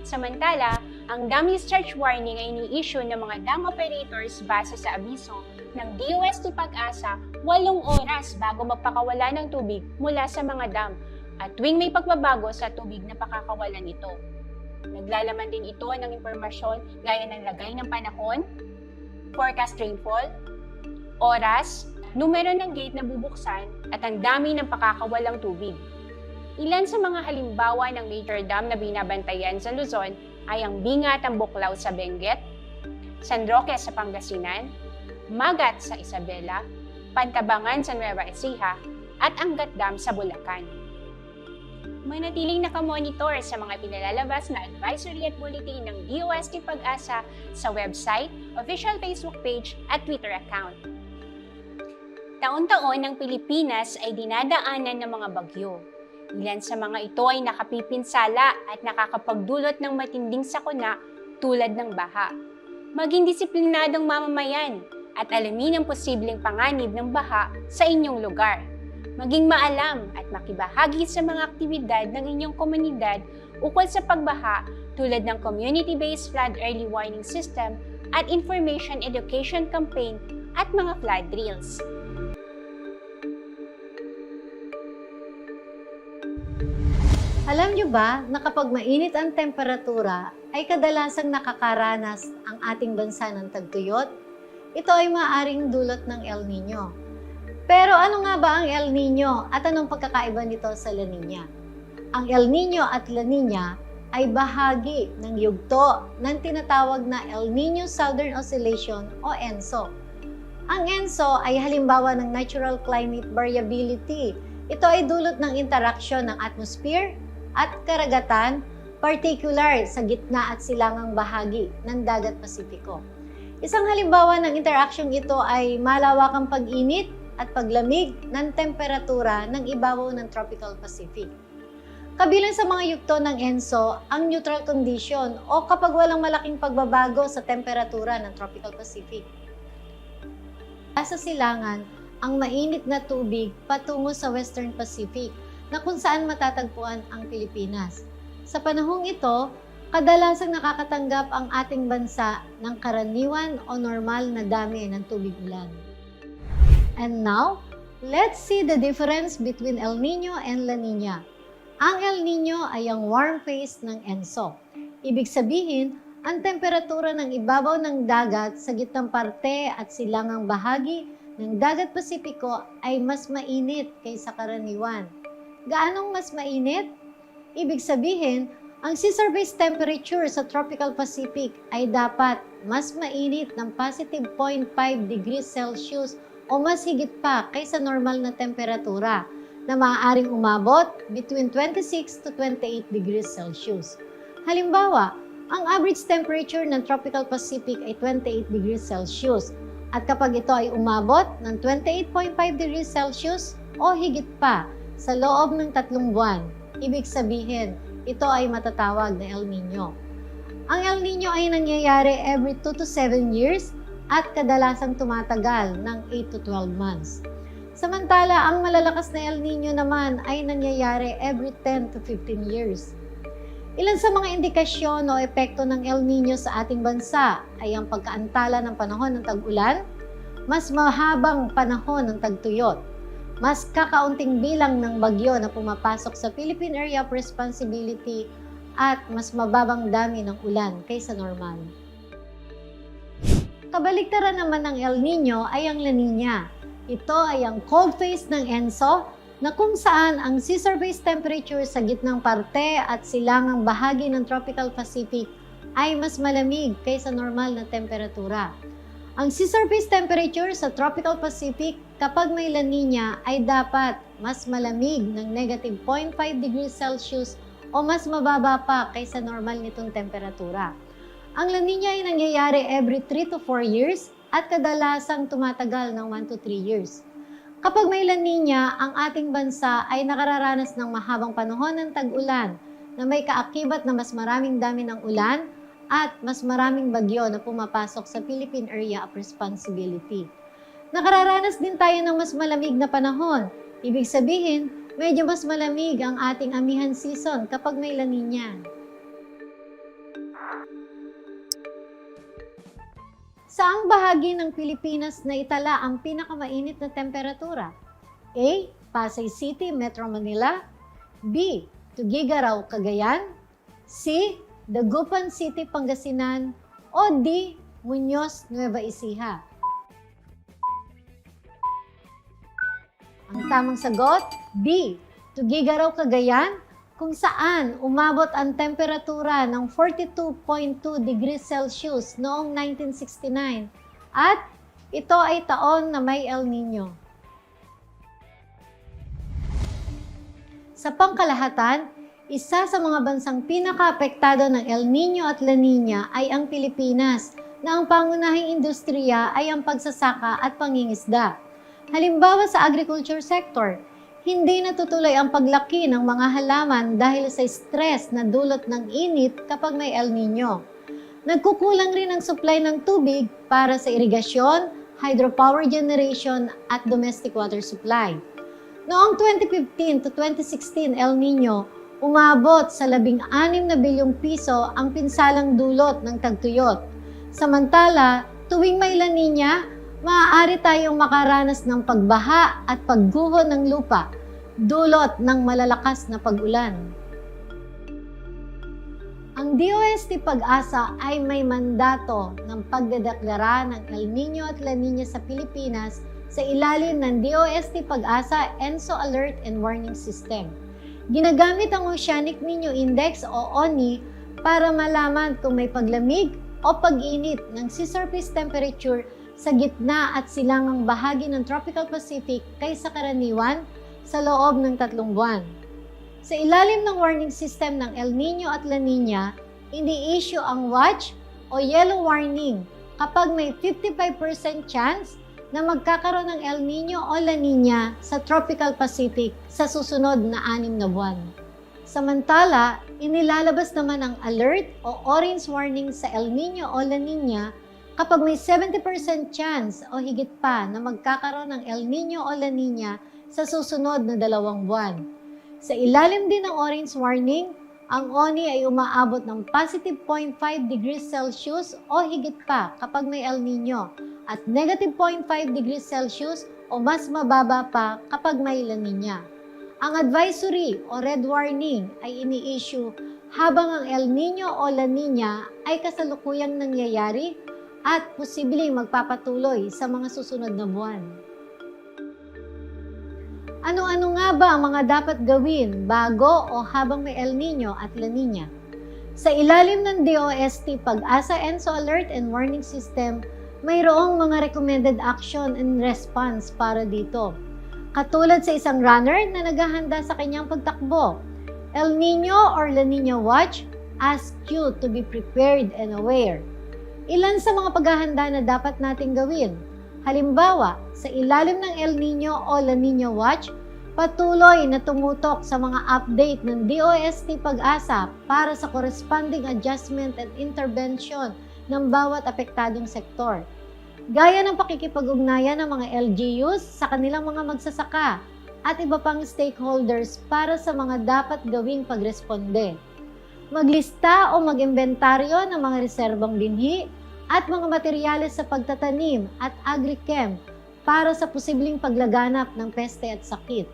Samantala, ang dam discharge warning ay ini-issue ng mga dam operators base sa abiso ng DOST Pag-asa 8 oras bago magpakawala ng tubig mula sa mga dam at tuwing may pagbabago sa tubig na pakakawalan ito. Naglalaman din ito ng impormasyon gaya ng lagay ng panahon, forecast rainfall, oras, numero ng gate na bubuksan at ang dami ng pakakawalang tubig. Ilan sa mga halimbawa ng major dam na binabantayan sa Luzon ay ang Bingat ang Buklaw sa Benguet, San Roque sa Pangasinan, Magat sa Isabela, Pantabangan sa Nueva Ecija, at Angat Dam sa Bulacan. Manatiling nakamonitor sa mga pinalalabas na advisory at bulletin ng DOST Pag-asa sa website, official Facebook page at Twitter account. Taon-taon ng Pilipinas ay dinadaanan ng mga bagyo. Ilan sa mga ito ay nakapipinsala at nakakapagdulot ng matinding sakuna tulad ng baha. Maging disiplinadong mamamayan at alamin ang posibleng panganib ng baha sa inyong lugar. Maging maalam at makibahagi sa mga aktibidad ng inyong komunidad ukol sa pagbaha tulad ng community-based flood early warning system at information education campaign at mga flood drills. Alam niyo ba na kapag mainit ang temperatura ay kadalasang nakakaranas ang ating bansa ng tagtuyot? Ito ay maaaring dulot ng El Nino. Pero ano nga ba ang El Nino at anong pagkakaiba nito sa La Nina? Ang El Nino at La Nina ay bahagi ng yugto ng tinatawag na El Nino Southern Oscillation o ENSO. Ang ENSO ay halimbawa ng natural climate variability. Ito ay dulot ng interaksyon ng atmosphere at karagatan, particular sa gitna at silangang bahagi ng Dagat Pasipiko. Isang halimbawa ng interaksyong ito ay malawakang pag-init at paglamig ng temperatura ng ibabaw ng Tropical Pacific. Kabilang sa mga yugto ng ENSO, ang neutral condition o kapag walang malaking pagbabago sa temperatura ng Tropical Pacific. Sa silangan, ang mainit na tubig patungo sa Western Pacific na kung saan matatagpuan ang Pilipinas. Sa panahong ito, kadalasang nakakatanggap ang ating bansa ng karaniwan o normal na dami ng tubig ulan. And now, let's see the difference between El Nino and La Nina. Ang El Nino ay ang warm phase ng ENSO. Ibig sabihin, ang temperatura ng ibabaw ng dagat sa gitnang parte at silangang bahagi ng Dagat Pasipiko ay mas mainit kaysa karaniwan. Gaanong mas mainit? Ibig sabihin, ang sea surface temperature sa Tropical Pacific ay dapat mas mainit ng positive 0.5 degrees Celsius o mas higit pa kaysa normal na temperatura na maaaring umabot between 26 to 28 degrees Celsius. Halimbawa, ang average temperature ng Tropical Pacific ay 28 degrees Celsius at kapag ito ay umabot ng 28.5 degrees Celsius o higit pa sa loob ng 3 buwan, ibig sabihin, ito ay matatawag na El Nino. Ang El Nino ay nangyayari every 2 to 7 years at kadalasang tumatagal ng 8 to 12 months. Samantala, ang malalakas na El Nino naman ay nangyayari every 10 to 15 years. Ilan sa mga indikasyon o epekto ng El Nino sa ating bansa ay ang pagkaantala ng panahon ng tag-ulan, mas mahabang panahon ng tagtuyot, mas kakaunting bilang ng bagyo na pumapasok sa Philippine Area of Responsibility at mas mababang dami ng ulan kaysa normal. Kabaliktaran naman ng El Nino ay ang La Nina. Ito ay ang cold phase ng ENSO na kung saan ang sea surface temperature sa gitnang parte at silangang bahagi ng Tropical Pacific ay mas malamig kaysa normal na temperatura. Ang sea surface temperature sa Tropical Pacific kapag may La Nina ay dapat mas malamig ng negative 0.5 degrees Celsius o mas mababa pa kaysa normal nitong temperatura. Ang La Nina ay nangyayari every 3 to 4 years at kadalasang tumatagal ng 1 to 3 years. Kapag may La Nina, ang ating bansa ay nakararanas ng mahabang panahon ng tag-ulan na may kaakibat na mas maraming dami ng ulan at mas maraming bagyo na pumapasok sa Philippine Area of Responsibility. Nakararanas din tayo ng mas malamig na panahon. Ibig sabihin, medyo mas malamig ang ating amihan season kapag may La Nina. Saang bahagi ng Pilipinas na itala ang pinakamainit na temperatura? A. Pasay City, Metro Manila. B. Tuguegarao, Cagayan. C. Dagupan City, Pangasinan. O D. Muñoz, Nueva Ecija. Ang tamang sagot, B. Tuguegarao, Cagayan, kung saan umabot ang temperatura ng 42.2 degrees Celsius noong 1969 at ito ay taon na may El Nino. Sa pangkalahatan, isa sa mga bansang pinakaapektado ng El Nino at La Nina ay ang Pilipinas, na ang pangunahing industriya ay ang pagsasaka at pangingisda. Halimbawa sa agriculture sector, hindi natutuloy ang paglaki ng mga halaman dahil sa stress na dulot ng init kapag may El Nino. Nagkukulang rin ang supply ng tubig para sa irigasyon, hydropower generation at domestic water supply. Noong 2015 to 2016 El Nino, umabot sa 16 na bilyong piso ang pinsalang dulot ng tagtuyot. Samantala, tuwing may La Nina, maaari tayong makaranas ng pagbaha at pagguho ng lupa, dulot ng malalakas na pag-ulan. Ang DOST Pag-asa ay may mandato ng pagdedeklara ng El Nino at La Nina sa Pilipinas sa ilalim ng DOST Pag-asa ENSO Alert and Warning System. Ginagamit ang Oceanic Nino Index o ONI para malaman kung may paglamig o pag-init ng sea surface temperature sa gitna at silangang bahagi ng Tropical Pacific kaysa karaniwan sa loob ng 3 buwan. Sa ilalim ng warning system ng El Nino at La Nina, ini-issue ang watch o yellow warning kapag may 55% chance na magkakaroon ng El Nino o La Nina sa Tropical Pacific sa susunod na 6 na buwan. Samantala, inilalabas naman ang alert o orange warning sa El Nino o La Nina kapag may 70% chance o higit pa na magkakaroon ng El Nino o La Nina sa susunod na 2 buwan. Sa ilalim din ng orange warning, ang ONI ay umaabot ng positive 0.5 degrees Celsius o higit pa kapag may El Nino at negative 0.5 degrees Celsius o mas mababa pa kapag may La Nina. Ang advisory o red warning ay ini-issue habang ang El Nino o La Nina ay kasalukuyang nangyayari at posibleng magpapatuloy sa mga susunod na buwan. Ano-ano nga ba ang mga dapat gawin bago o habang may El Nino at La Nina? Sa ilalim ng DOST Pag-asa ENSO Alert and Warning System, mayroong mga recommended action and response para dito. Katulad sa isang runner na naghahanda sa kanyang pagtakbo, El Nino or La Nina Watch asks you to be prepared and aware. Ilan sa mga paghahanda na dapat nating gawin? Halimbawa, sa ilalim ng El Nino o La Nina Watch, patuloy na tumutok sa mga update ng DOST Pag-asa para sa corresponding adjustment and intervention ng bawat apektadong sektor. gaya ng pakikipag-ugnayan ng mga LGUs sa kanilang mga magsasaka at iba pang stakeholders para sa mga dapat gawing pagresponde. Maglista o mag-inventaryo ng mga reserbang binhi at mga materyales sa pagtatanim at agrichem para sa posibleng paglaganap ng peste at sakit.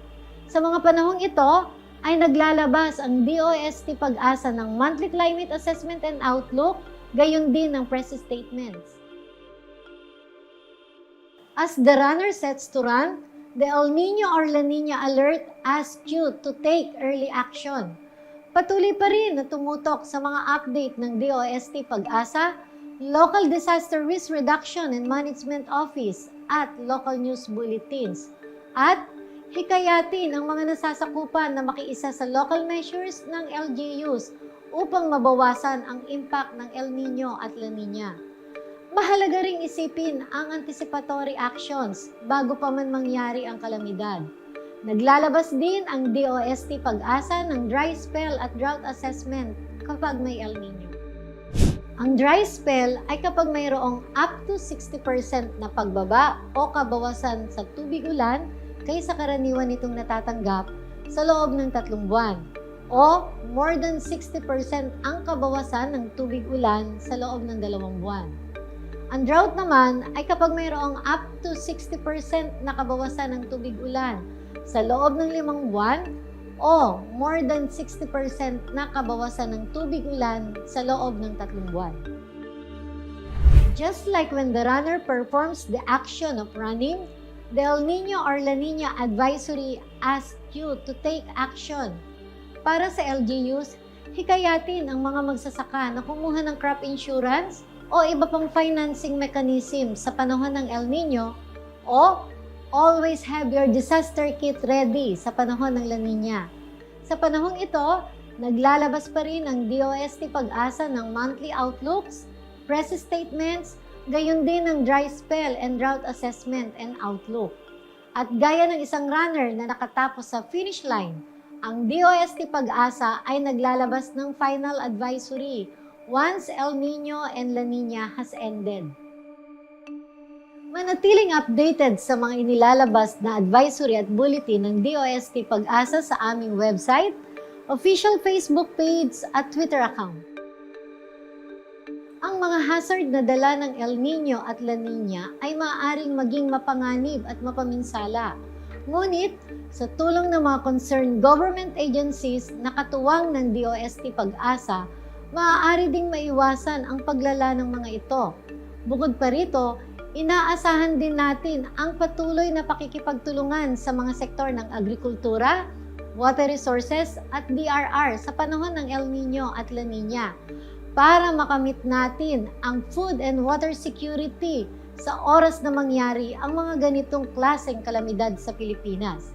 Sa mga panahong ito, ay naglalabas ang DOST Pag-asa ng Monthly Climate Assessment and Outlook, gayon din ng press statements. As the runner sets to run, the El Niño or La Niña alert asks you to take early action. Patuloy pa rin na tumutok sa mga update ng DOST Pag-asa, Local Disaster Risk Reduction and Management Office at local news bulletins. At hikayatin ang mga nasasakupan na makiisa sa local measures ng LGUs upang mabawasan ang impact ng El Niño at La Niña. Mahalaga ring isipin ang anticipatory actions bago pa man mangyari ang kalamidad. Naglalabas din ang DOST Pag-asa ng dry spell at drought assessment kapag may El Niño. Ang dry spell ay kapag mayroong up to 60% na pagbaba o kabawasan sa tubig ulan kaysa karaniwan itong natatanggap sa loob ng 3 buwan o more than 60% ang kabawasan ng tubig ulan sa loob ng 2 buwan. Ang drought naman ay kapag mayroong up to 60% na kabawasan ng tubig ulan sa loob ng 5 buwan o more than 60% na kabawasan ng tubig ulan sa loob ng 3 buwan. Just like when the runner performs the action of running, the El Niño or La Niña advisory asks you to take action. Para sa LGUs, hikayatin ang mga magsasaka na kumuha ng crop insurance o iba pang financing mechanism sa panahon ng El Niño o always have your disaster kit ready sa panahon ng La Niña. Sa panahong ito, naglalabas pa rin ang DOST Pag-asa ng monthly outlooks, press statements, gayon din ng dry spell and drought assessment and outlook. At gaya ng isang runner na nakatapos sa finish line, ang DOST Pag-asa ay naglalabas ng final advisory once El Niño and La Niña has ended. Manatiling updated sa mga inilalabas na advisory at bulletin ng DOST Pag-asa sa aming website, official Facebook page at Twitter account. Ang mga hazard na dala ng El Niño at La Niña ay maaaring maging mapanganib at mapaminsala. Ngunit, sa tulong ng mga concerned government agencies na katuwang ng DOST Pag-asa, maaari ding maiwasan ang paglala ng mga ito. Bukod pa rito, inaasahan din natin ang patuloy na pakikipagtulungan sa mga sektor ng agrikultura, water resources at DRR sa panahon ng El Niño at La Niña para makamit natin ang food and water security sa oras na mangyari ang mga ganitong klaseng kalamidad sa Pilipinas.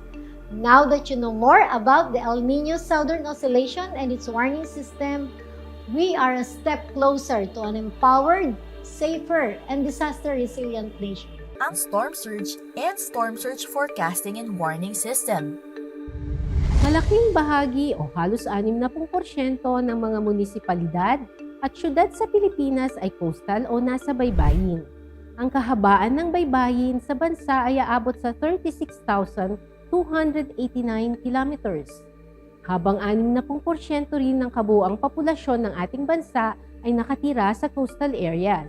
Now that you know more about the El Niño Southern Oscillation and its warning system, we are a step closer to an empowered, safer, and disaster-resilient nation. Ang Storm Surge and Storm Surge Forecasting and Warning System. Malaking bahagi o halos 60% ng mga munisipalidad at syudad sa Pilipinas ay coastal o nasa baybayin. Ang kahabaan ng baybayin sa bansa ay aabot sa 36,289 kilometers. Habang 60% rin ng kabuuang populasyon ng ating bansa ay nakatira sa coastal areas.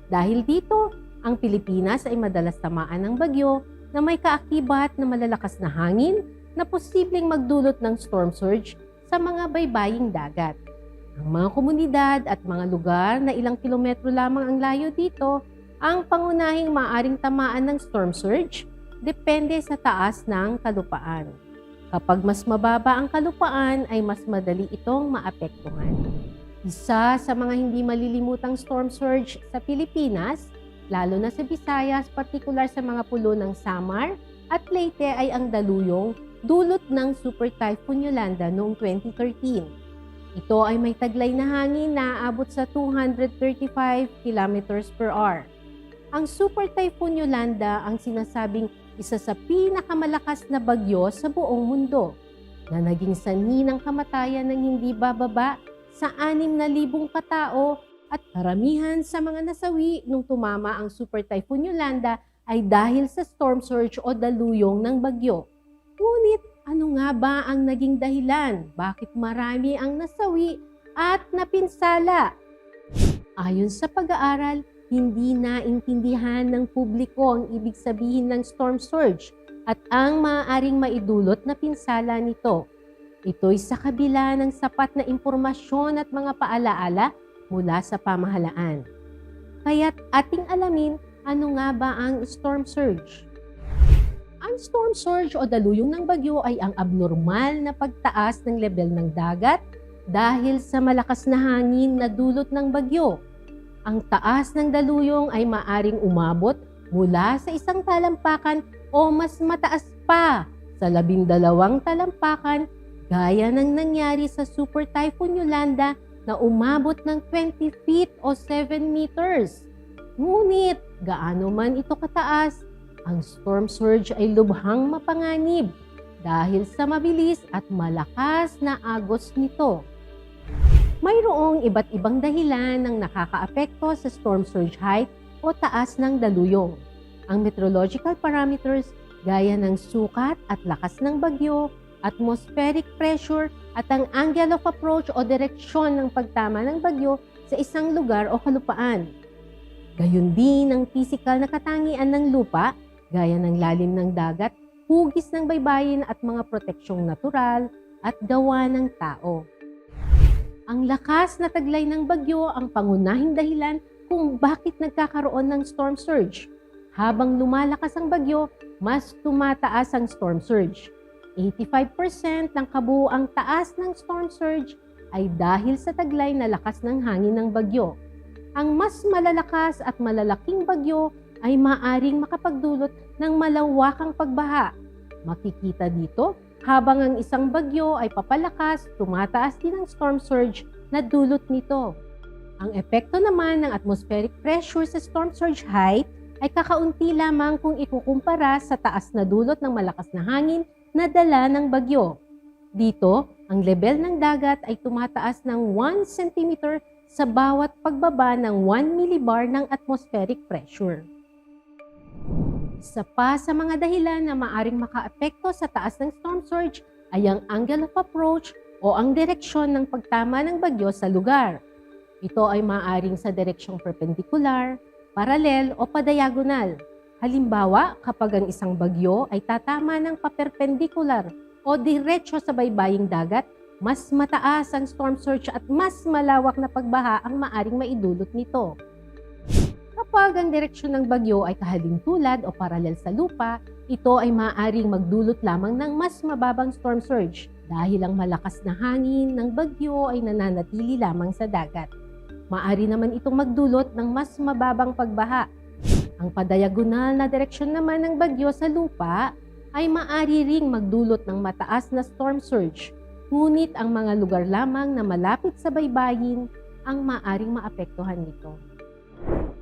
Dahil dito, ang Pilipinas ay madalas tamaan ng bagyo na may kaakibat na malalakas na hangin na posibleng magdulot ng storm surge sa mga baybaying dagat. Ang mga komunidad at mga lugar na ilang kilometro lamang ang layo dito ang pangunahing maaaring tamaan ng storm surge depende sa taas ng kalupaan. Kapag mas mababa ang kalupaan ay mas madali itong maapektuhan. Isa sa mga hindi malilimutang storm surge sa Pilipinas, lalo na sa Visayas, partikular sa mga pulo ng Samar at Leyte ay ang daluyong dulot ng Super Typhoon Yolanda noong 2013. Ito ay may taglay na hangin na aabot sa 235 km/h. Ang Super Typhoon Yolanda ang sinasabing isa sa pinakamalakas na bagyo sa buong mundo na naging sanhi ng kamatayan ng hindi bababa sa 6,000 katao At karamihan sa mga nasawi nung tumama ang Super Typhoon Yolanda ay dahil sa storm surge o daluyong ng bagyo. Ngunit ano nga ba ang naging dahilan? Bakit marami ang nasawi at napinsala? Ayon sa pag-aaral, hindi naintindihan ng publiko ang ibig sabihin ng storm surge at ang maaaring maidulot na pinsala nito. Ito'y sa kabila ng sapat na impormasyon at mga paalaala mula sa pamahalaan. Kaya't ating alamin ano nga ba ang storm surge. Ang storm surge o daluyong ng bagyo ay ang abnormal na pagtaas ng level ng dagat dahil sa malakas na hangin na dulot ng bagyo. Ang taas ng daluyong ay maaring umabot mula sa isang talampakan o mas mataas pa sa 12 talampakan gaya ng nangyari sa Super Typhoon Yolanda na umabot ng 20 feet o 7 meters. Ngunit gaano man ito kataas, ang storm surge ay lubhang mapanganib dahil sa mabilis at malakas na agos nito. Mayroong iba't ibang dahilan ng nakakaapekto sa storm surge height o taas ng daluyong. Ang meteorological parameters gaya ng sukat at lakas ng bagyo, atmospheric pressure at ang angle of approach o direksyon ng pagtama ng bagyo sa isang lugar o kalupaan. Gayon din ang pisikal na katangian ng lupa gaya ng lalim ng dagat, hugis ng baybayin at mga proteksyong natural at gawa ng tao. Ang lakas na taglay ng bagyo ang pangunahing dahilan kung bakit nagkakaroon ng storm surge. Habang lumalakas ang bagyo, mas tumataas ang storm surge. 85% ng kabuuang taas ng storm surge ay dahil sa taglay na lakas ng hangin ng bagyo. Ang mas malalakas at malalaking bagyo ay maaring makapagdulot ng malawakang pagbaha. Makikita dito, habang ang isang bagyo ay papalakas, tumataas din ang storm surge na dulot nito. Ang epekto naman ng atmospheric pressure sa storm surge height ay kakaunti lamang kung ikukumpara sa taas na dulot ng malakas na hangin na dala ng bagyo. Dito, ang level ng dagat ay tumataas ng 1 cm sa bawat pagbaba ng 1 millibar ng atmospheric pressure. Isa pa sa mga dahilan na maaring makaapekto sa taas ng storm surge ay ang angle of approach o ang direksyon ng pagtama ng bagyo sa lugar. Ito ay maaring sa direksyong perpendicular, paralel o padiagonal. Halimbawa, kapag ang isang bagyo ay tatama ng paperpendikular o diretso sa baybaying dagat, mas mataas ang storm surge at mas malawak na pagbaha ang maaring maidulot nito. Kapag ang direksyon ng bagyo ay kahalintulad o paralel sa lupa, ito ay maaaring magdulot lamang ng mas mababang storm surge dahil ang malakas na hangin ng bagyo ay nananatili lamang sa dagat. Maaari naman itong magdulot ng mas mababang pagbaha. Ang padiagonal na direksyon naman ng bagyo sa lupa ay maaari ring magdulot ng mataas na storm surge. Ngunit ang mga lugar lamang na malapit sa baybayin ang maaring maapektuhan nito.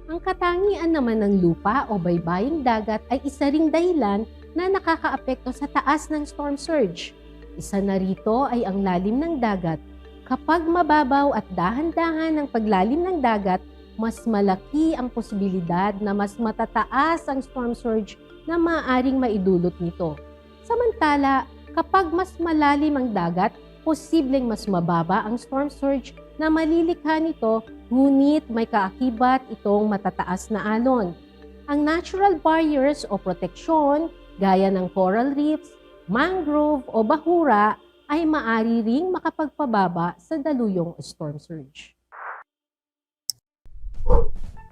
Ang katangian naman ng lupa o baybaying dagat ay isa ring dahilan na nakakaapekto sa taas ng storm surge. Isa na rito ay ang lalim ng dagat. Kapag mababaw at dahan-dahan ang paglalim ng dagat, mas malaki ang posibilidad na mas matataas ang storm surge na maaaring maidulot nito. Samantala, kapag mas malalim ang dagat, posibleng mas mababa ang storm surge na malilikha nito, ngunit may kaakibat itong matataas na alon. Ang natural barriers o proteksyon gaya ng coral reefs, mangrove o bahura ay maaari ring makapagpababa sa daluyong storm surge.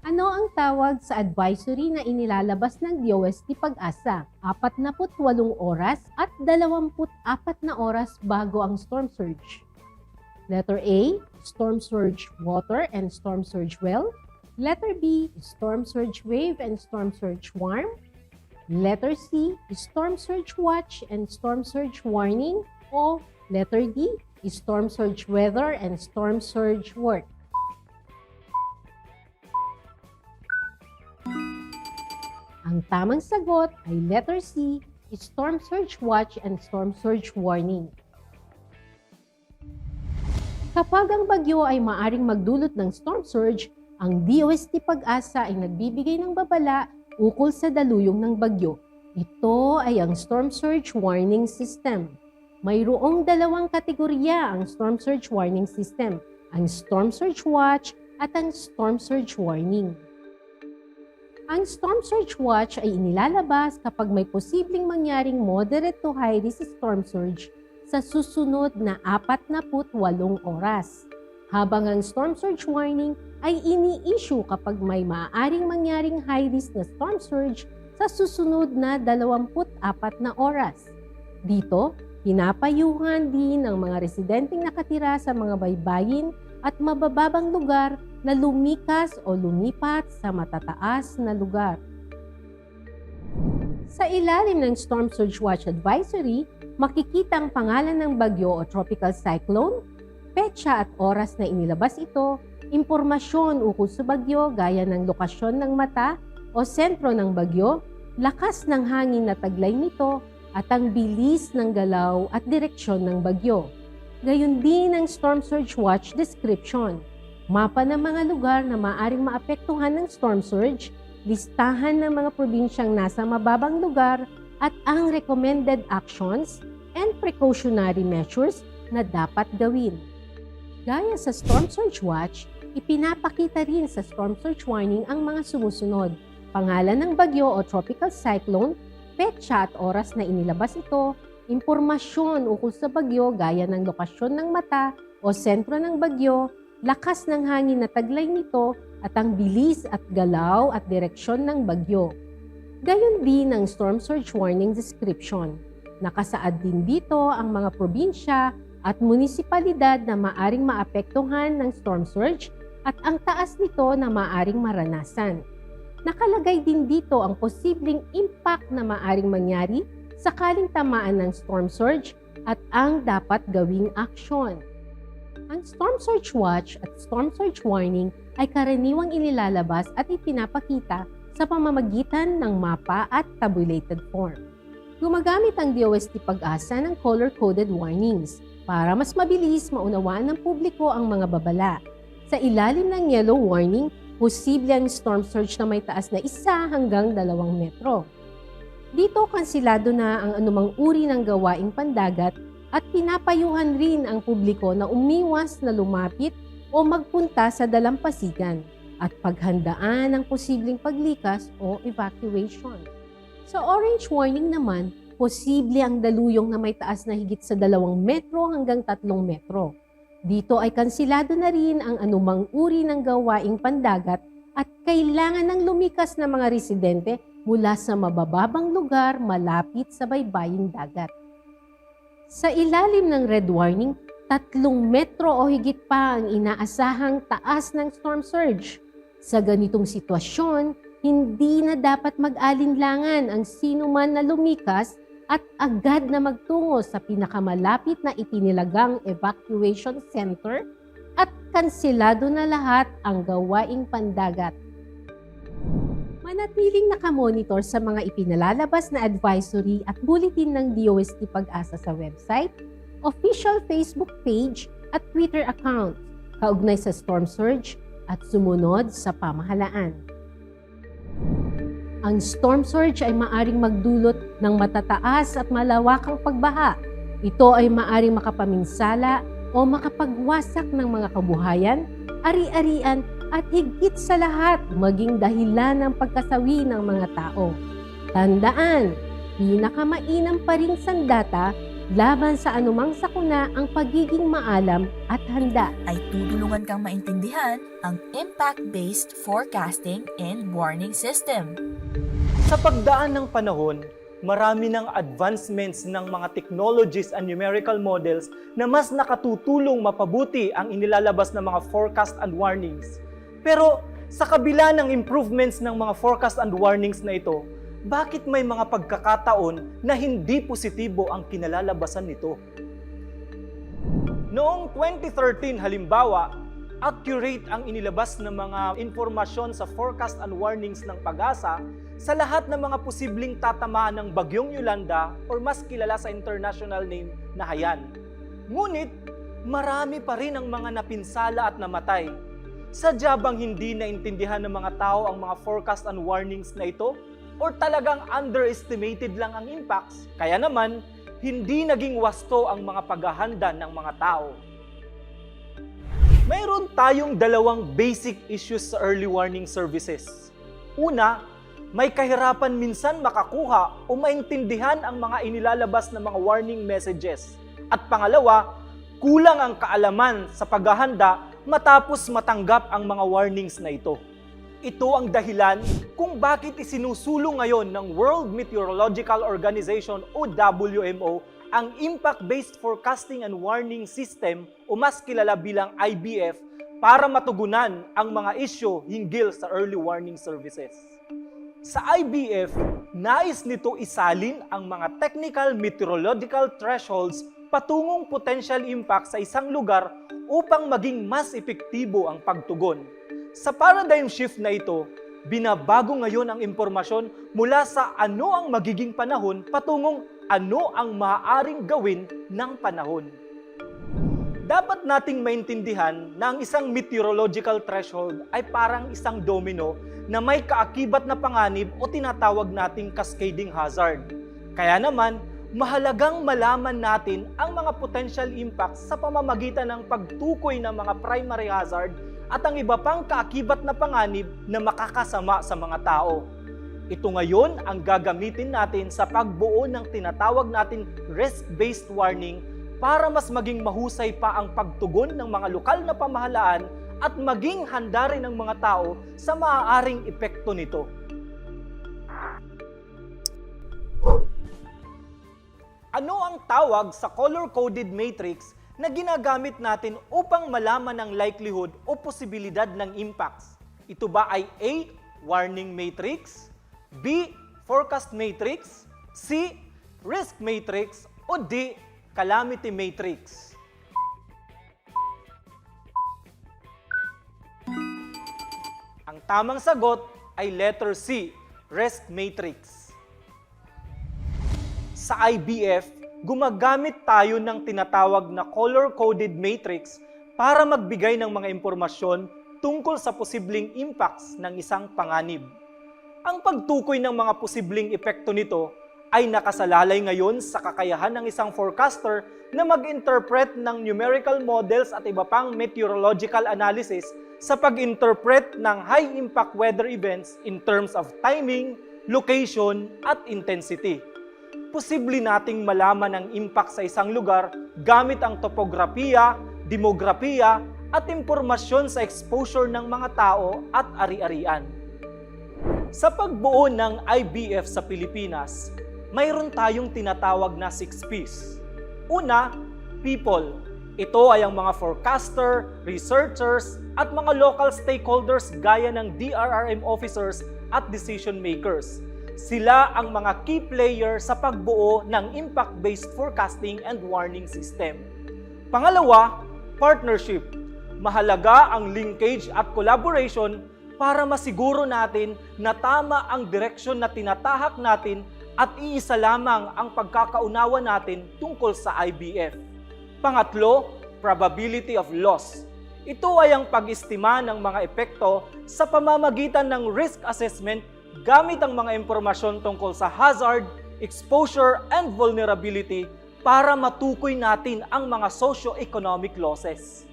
Ano ang tawag sa advisory na inilalabas ng DOST Pag-asa? 48 oras at 24 na oras bago ang storm surge. Letter A, storm surge water and storm surge well. Letter B, storm surge wave and storm surge warm. Letter C, storm surge watch and storm surge warning. O letter D, storm surge weather and storm surge work. Ang tamang sagot ay letter C, storm surge watch and storm surge warning. Kapag ang bagyo ay maaring magdulot ng storm surge, ang DOST Pag-asa ay nagbibigay ng babala ukol sa daluyong ng bagyo. Ito ay ang Storm Surge Warning System. Mayroong dalawang kategorya ang Storm Surge Warning System, ang Storm Surge Watch at ang Storm Surge Warning. Ang Storm Surge Watch ay inilalabas kapag may posibleng mangyaring moderate to high risk storm surge sa susunod na 48 oras. Habang ang Storm Surge Warning ay ini-issue kapag may maaaring mangyaring high risk na storm surge sa susunod na 24 na oras. Dito, pinapayuhan din ang mga residenteng nakatira sa mga baybayin at mabababang lugar na lumikas o lumipat sa matataas na lugar. Sa ilalim ng Storm Surge Watch Advisory, makikita ang pangalan ng bagyo o tropical cyclone, petsa at oras na inilabas ito, impormasyon ukol sa bagyo gaya ng lokasyon ng mata o sentro ng bagyo, lakas ng hangin na taglay nito, at ang bilis ng galaw at direksyon ng bagyo. Gayon din ang Storm Surge Watch description, mapa ng mga lugar na maaaring maapektuhan ng storm surge, listahan ng mga probinsyang nasa mababang lugar, at ang recommended actions and precautionary measures na dapat gawin. Gaya sa Storm Surge Watch, ipinapakita rin sa Storm Surge Warning ang mga sumusunod: pangalan ng bagyo o tropical cyclone, petsa at oras na inilabas ito, impormasyon ukol sa bagyo gaya ng lokasyon ng mata o sentro ng bagyo, lakas ng hangin na taglay nito, at ang bilis at galaw at direksyon ng bagyo. Gayon din ang Storm Surge Warning description. Nakasaad din dito ang mga probinsya at munisipalidad na maaring maapektuhan ng storm surge at ang taas nito na maaring maranasan. Nakalagay din dito ang posibleng impact na maaring mangyari sakaling tamaan ng storm surge at ang dapat gawing aksyon. Ang Storm Surge Watch at Storm Surge Warning ay karaniwang inilalabas at ipinapakita sa pamamagitan ng mapa at tabulated form. Gumagamit ang DOST Pag-asa ng color-coded warnings para mas mabilis maunawaan ng publiko ang mga babala. Sa ilalim ng yellow warning, posible ang storm surge na may taas na 1 hanggang 2 metro. Dito kansilado na ang anumang uri ng gawaing pandagat at pinapayuhan rin ang publiko na umiwas na lumapit o magpunta sa dalampasigan at paghandaan ang posibleng paglikas o evacuation. Sa orange warning naman, posible ang daluyong na may taas na higit sa 2 metro hanggang 3 metro. Dito ay kansilado na rin ang anumang uri ng gawaing pandagat at kailangan ng lumikas na mga residente mula sa mabababang lugar malapit sa baybaying dagat. Sa ilalim ng red warning, 3 metro o higit pa ang inaasahang taas ng storm surge. Sa ganitong sitwasyon, hindi na dapat mag-alinlangan ang sino man na lumikas at agad na magtungo sa pinakamalapit na itinilagang evacuation center at kansilado na lahat ang gawaing pandagat. Manatiling nakamonitor sa mga ipinalalabas na advisory at bulletin ng DOST Pag-asa sa website, official Facebook page at Twitter account, kaugnay sa storm surge at sumunod sa pamahalaan. Ang storm surge ay maaring magdulot ng matataas at malawakang pagbaha. Ito ay maaring makapaminsala o makapagwasak ng mga kabuhayan, ari-arian at higit sa lahat maging dahilan ng pagkasawi ng mga tao. Tandaan, pinakamainam pa ring sandata laban sa anumang sakuna ang pagiging maalam at handa. Ay tutulungan kang maintindihan ang impact-based forecasting and warning system. Sa pagdaan ng panahon, marami ng advancements ng mga technologies and numerical models na mas nakatutulong mapabuti ang inilalabas ng mga forecast and warnings. Pero sa kabila ng improvements ng mga forecast and warnings na ito, bakit may mga pagkakataon na hindi positibo ang kinalalabasan nito? Noong 2013 halimbawa, accurate ang inilabas ng mga informasyon sa forecast and warnings ng Pag-asa sa lahat ng mga posibleng tatamaan ng Bagyong Yolanda or mas kilala sa international name na Haiyan. Ngunit, marami pa rin ang mga napinsala at namatay. Sadya bang hindi naintindihan ng mga tao ang mga forecast and warnings na ito? Or talagang underestimated lang ang impacts? Kaya naman, hindi naging wasto ang mga paghahanda ng mga tao. Mayroon tayong dalawang basic issues sa early warning services. Una, may kahirapan minsan makakuha o maintindihan ang mga inilalabas na mga warning messages. At pangalawa, kulang ang kaalaman sa paghahanda matapos matanggap ang mga warnings na ito. Ito ang dahilan kung bakit isinusulong ngayon ng World Meteorological Organization o WMO ang Impact-Based Forecasting and Warning System o mas kilala bilang IBF para matugunan ang mga isyu hinggil sa early warning services. Sa IBF, nais nito isalin ang mga technical meteorological thresholds patungong potential impact sa isang lugar upang maging mas epektibo ang pagtugon. Sa paradigm shift na ito, binabago ngayon ang impormasyon mula sa ano ang magiging panahon patungong ano ang maaaring gawin ng panahon. Dapat nating maintindihan na ang isang meteorological threshold ay parang isang domino na may kaakibat na panganib o tinatawag nating cascading hazard. Kaya naman, mahalagang malaman natin ang mga potential impacts sa pamamagitan ng pagtukoy ng mga primary hazard at ang iba pang kaakibat na panganib na makakasama sa mga tao. Ito ngayon ang gagamitin natin sa pagbuo ng tinatawag natin risk-based warning para mas maging mahusay pa ang pagtugon ng mga lokal na pamahalaan at maging handa rin ng mga tao sa maaaring epekto nito. Ano ang tawag sa color-coded matrix na ginagamit natin upang malaman ang likelihood o posibilidad ng impacts? Ito ba ay A. Warning matrix, B. Forecast matrix, C. Risk matrix, o D. Calamity matrix? Ang tamang sagot ay letter C. Risk matrix. Sa IBF, gumagamit tayo ng tinatawag na color-coded matrix para magbigay ng mga impormasyon tungkol sa posibleng impacts ng isang panganib. Ang pagtukoy ng mga posibleng epekto nito ay nakasalalay ngayon sa kakayahan ng isang forecaster na mag-interpret ng numerical models at iba pang meteorological analysis sa pag-interpret ng high-impact weather events in terms of timing, location, at intensity. Posible nating malaman ang impact sa isang lugar gamit ang topografiya, demografiya, at impormasyon sa exposure ng mga tao at ari-arian. Sa pagbuo ng IBF sa Pilipinas, mayroon tayong tinatawag na 6 Ps. Una, people. Ito ay ang mga forecaster, researchers, at mga local stakeholders gaya ng DRRM officers at decision makers. Sila ang mga key player sa pagbuo ng impact-based forecasting and warning system. Pangalawa, partnership. Mahalaga ang linkage at collaboration para masiguro natin na tama ang direksyon na tinatahak natin at iisa lamang ang pagkakaunawa natin tungkol sa IBF. Pangatlo, probability of loss. Ito ay ang pag-estima ng mga epekto sa pamamagitan ng risk assessment gamit ang mga impormasyon tungkol sa hazard, exposure, and vulnerability para matukoy natin ang mga socio-economic losses.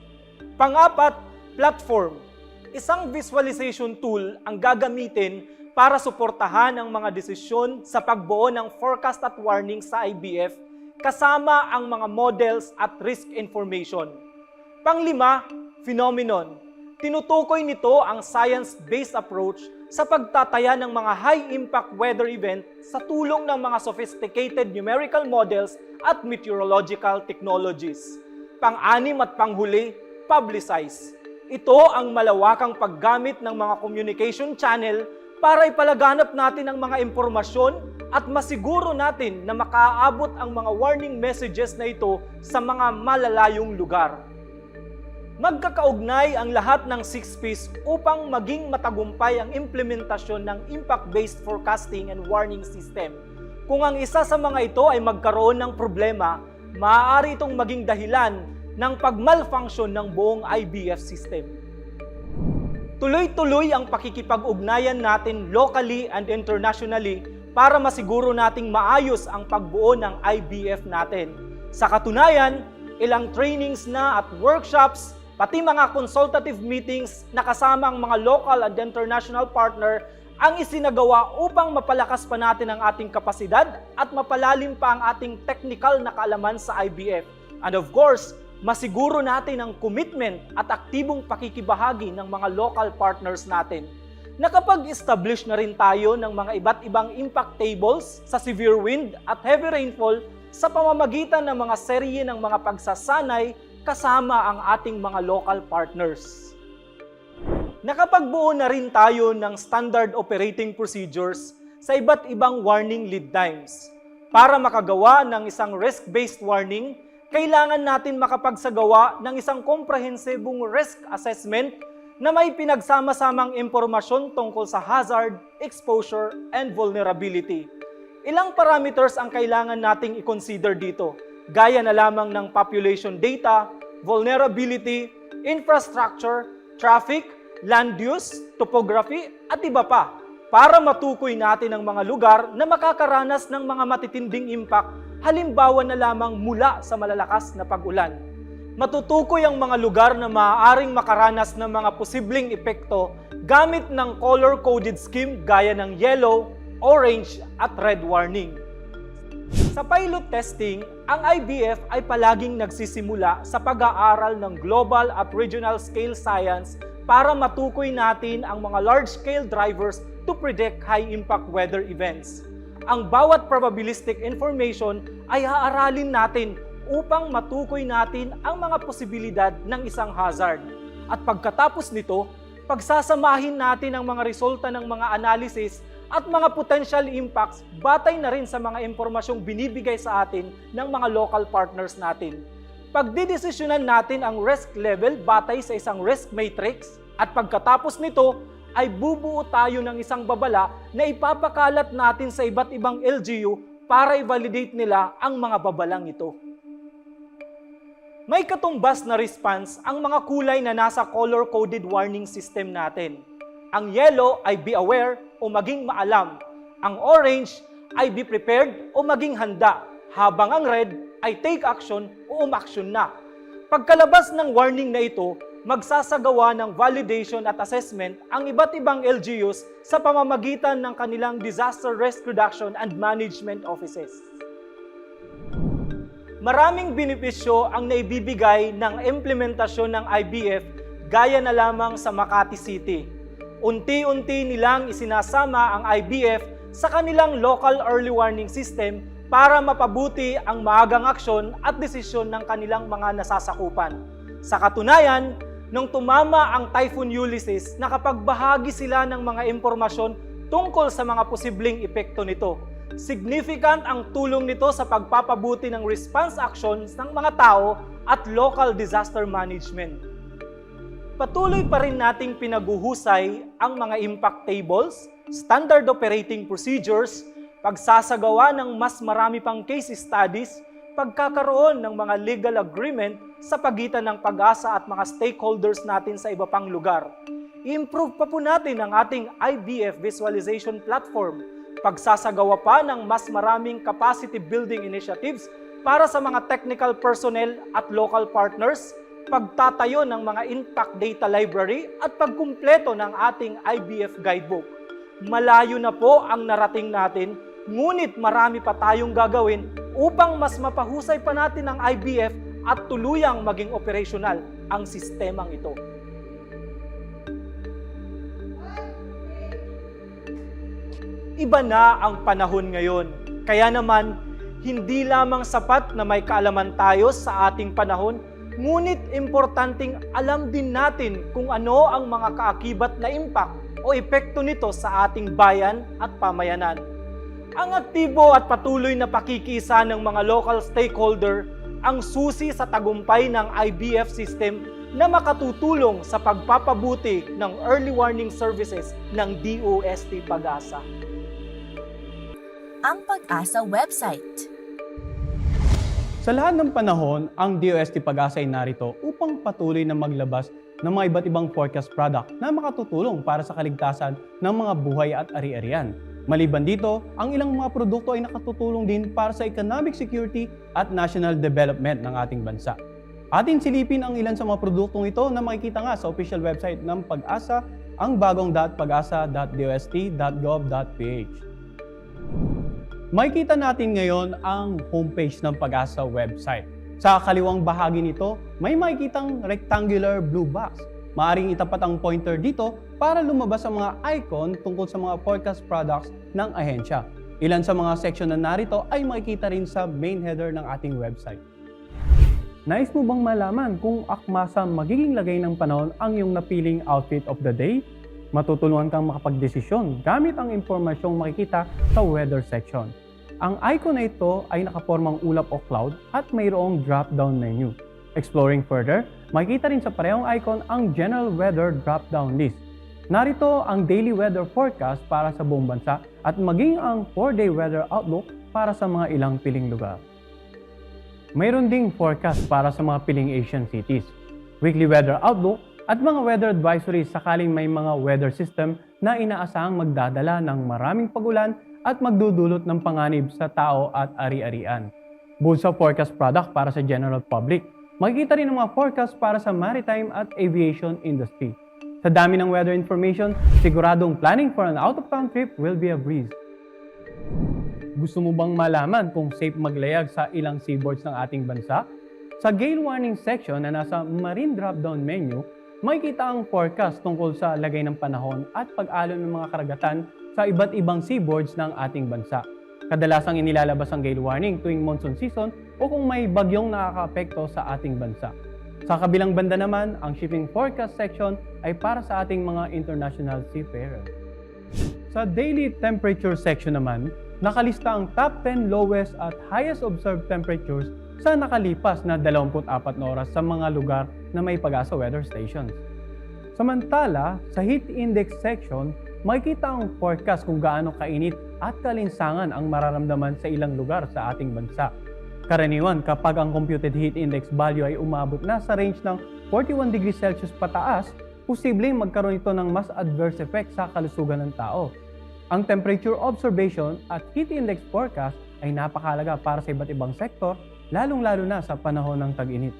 Pangapat, platform. Isang visualization tool ang gagamitin para suportahan ang mga desisyon sa pagbuo ng forecast at warning sa IBF kasama ang mga models at risk information. Panglima, phenomenon. Tinutukoy nito ang science-based approach sa pagtataya ng mga high-impact weather event sa tulong ng mga sophisticated numerical models at meteorological technologies. Pang-anim at panghuli, publicize. Ito ang malawakang paggamit ng mga communication channel para ipalaganap natin ang mga impormasyon at masiguro natin na makaaabot ang mga warning messages na ito sa mga malalayong lugar. Magkakaugnay ang lahat ng 6 Ps upang maging matagumpay ang implementasyon ng impact-based forecasting and warning system. Kung ang isa sa mga ito ay magkaroon ng problema, maaari itong maging dahilan ng pag-malfunction ng buong IBF system. Tuloy-tuloy ang pakikipag-ugnayan natin locally and internationally para masiguro nating maayos ang pagbuo ng IBF natin. Sa katunayan, ilang trainings na at workshops, pati mga consultative meetings na kasama ang mga local and international partner ang isinagawa upang mapalakas pa natin ang ating kapasidad at mapalalim pa ang ating technical na kaalaman sa IBF. And of course, masiguro natin ang commitment at aktibong pakikibahagi ng mga local partners natin. Nakapag-establish na rin tayo ng mga iba't ibang impact tables sa severe wind at heavy rainfall sa pamamagitan ng mga serye ng mga pagsasanay kasama ang ating mga local partners. Nakapagbuo na rin tayo ng standard operating procedures sa iba't ibang warning lead times. Para makagawa ng isang risk-based warning, kailangan natin makapagsagawa ng isang komprehensibong risk assessment na may pinagsama-samang impormasyon tungkol sa hazard, exposure, and vulnerability. Ilang parameters ang kailangan nating i-consider dito, gaya na lamang ng population data, vulnerability, infrastructure, traffic, land use, topography, at iba pa, para matukoy natin ang mga lugar na makakaranas ng mga matitinding impact, halimbawa na lamang mula sa malalakas na pag-ulan. Matutukoy ang mga lugar na maaaring makaranas ng mga posibleng epekto gamit ng color-coded scheme gaya ng yellow, orange, at red warning. Sa pilot testing, ang IBF ay palaging nagsisimula sa pag-aaral ng global at regional scale science para matukoy natin ang mga large-scale drivers to predict high-impact weather events. Ang bawat probabilistic information ay aaralin natin upang matukoy natin ang mga posibilidad ng isang hazard. At pagkatapos nito, pagsasamahin natin ang mga resulta ng mga analysis at mga potential impacts batay na rin sa mga impormasyong binibigay sa atin ng mga local partners natin. Pagdidesisyonan natin ang risk level batay sa isang risk matrix at pagkatapos nito ay bubuo tayo ng isang babala na ipapakalat natin sa iba't ibang LGU para i-validate nila ang mga babalang ito. May katumbas na response ang mga kulay na nasa color-coded warning system natin. Ang yellow ay be aware o maging maalam. Ang orange ay be prepared o maging handa. Habang ang red ay take action o umaksyon na. Pagkalabas ng warning na ito, magsasagawa ng validation at assessment ang iba't ibang LGUs sa pamamagitan ng kanilang Disaster Risk Reduction and Management Offices. Maraming benepisyo ang naibibigay ng implementasyon ng IBF gaya na lamang sa Makati City. Unti-unti nilang isinasama ang IBF sa kanilang local early warning system para mapabuti ang maagang aksyon at desisyon ng kanilang mga nasasakupan. Sa katunayan, nung tumama ang Typhoon Ulysses, nakapagbahagi sila ng mga impormasyon tungkol sa mga posibleng epekto nito. Significant ang tulong nito sa pagpapabuti ng response actions ng mga tao at local disaster management. Patuloy pa rin nating pinaguhusay ang mga impact tables, standard operating procedures, pagsasagawa ng mas marami pang case studies, pagkakaroon ng mga legal agreement sa pagitan ng Pag-asa at mga stakeholders natin sa iba pang lugar. I-improve pa po natin ang ating IBF visualization platform, pagsasagawa pa ng mas maraming capacity building initiatives para sa mga technical personnel at local partners, pagtatayo ng mga impact data library at pagkumpleto ng ating IBF guidebook. Malayo na po ang narating natin, ngunit marami pa tayong gagawin upang mas mapahusay pa natin ang IBF at tuluyang maging operational ang sistemang ito. Iba na ang panahon ngayon. Kaya naman, hindi lamang sapat na may kaalaman tayo sa ating panahon, ngunit importanteng alam din natin kung ano ang mga kaakibat na impact o epekto nito sa ating bayan at pamayanan. Ang aktibo at patuloy na pakikiisa ng mga local stakeholder ang susi sa tagumpay ng IBF system na makatutulong sa pagpapabuti ng early warning services ng DOST Pag-asa. Ang Pag-asa website. Sa lahat ng panahon, ang DOST Pag-asa ay narito upang patuloy na maglabas ng mga iba't ibang forecast product na makatutulong para sa kaligtasan ng mga buhay at ari-arian. Maliban dito, ang ilang mga produkto ay nakatutulong din para sa economic security at national development ng ating bansa. Atin silipin ang ilan sa mga produktong ito na makikita nga sa official website ng Pag-asa, ang bagong.pagasa.dost.gov.ph. Makikita natin ngayon ang homepage ng Pag-asa website. Sa kaliwang bahagi nito, may makikitang rectangular blue box. Maaring itapat ang pointer dito para lumabas ang mga icon tungkol sa mga forecast products ng ahensya. Ilan sa mga section na narito ay makikita rin sa main header ng ating website. Nais mo bang malaman kung akma sa magiging lagay ng panahon ang iyong napiling outfit of the day? Matutulungan kang makapagdesisyon gamit ang impormasyong makikita sa weather section. Ang icon na ito ay nakapormang ulap o cloud at mayroong drop-down menu. Exploring further, makikita rin sa parehong icon ang General Weather drop-down list. Narito ang daily weather forecast para sa buong bansa at maging ang 4-day weather outlook para sa mga ilang piling lugar. Mayroon ding forecast para sa mga piling Asian cities, weekly weather outlook at mga weather advisories sakaling may mga weather system na inaasahang magdadala ng maraming pagulan at magdudulot ng panganib sa tao at ari-arian. Bukod sa forecast product para sa general public, makikita rin ang mga forecast para sa maritime at aviation industry. Sa dami ng weather information, siguradong planning for an out-of-town trip will be a breeze. Gusto mo bang malaman kung safe maglayag sa ilang seaboards ng ating bansa? Sa gale warning section na nasa marine drop-down menu, makikita ang forecast tungkol sa lagay ng panahon at pag-alon ng mga karagatan sa iba't ibang seaboards ng ating bansa. Kadalasang inilalabas ang gale warning tuwing monsoon season o kung may bagyong nakakaapekto sa ating bansa. Sa kabilang banda naman, ang shipping forecast section ay para sa ating mga international seafarers. Sa daily temperature section naman, nakalista ang top 10 lowest at highest observed temperatures sa nakalipas na 24 na oras sa mga lugar na may Pag-asa weather stations. Samantala, sa heat index section, makikita ang forecast kung gaano kainit at kalinsangan ang mararamdaman sa ilang lugar sa ating bansa. Karaniwan, kapag ang computed heat index value ay umabot na sa range ng 41 degrees Celsius pataas, posibleng magkaroon ito ng mas adverse effect sa kalusugan ng tao. Ang temperature observation at heat index forecast ay napakahalaga para sa iba't ibang sektor, lalong-lalo na sa panahon ng tag-init.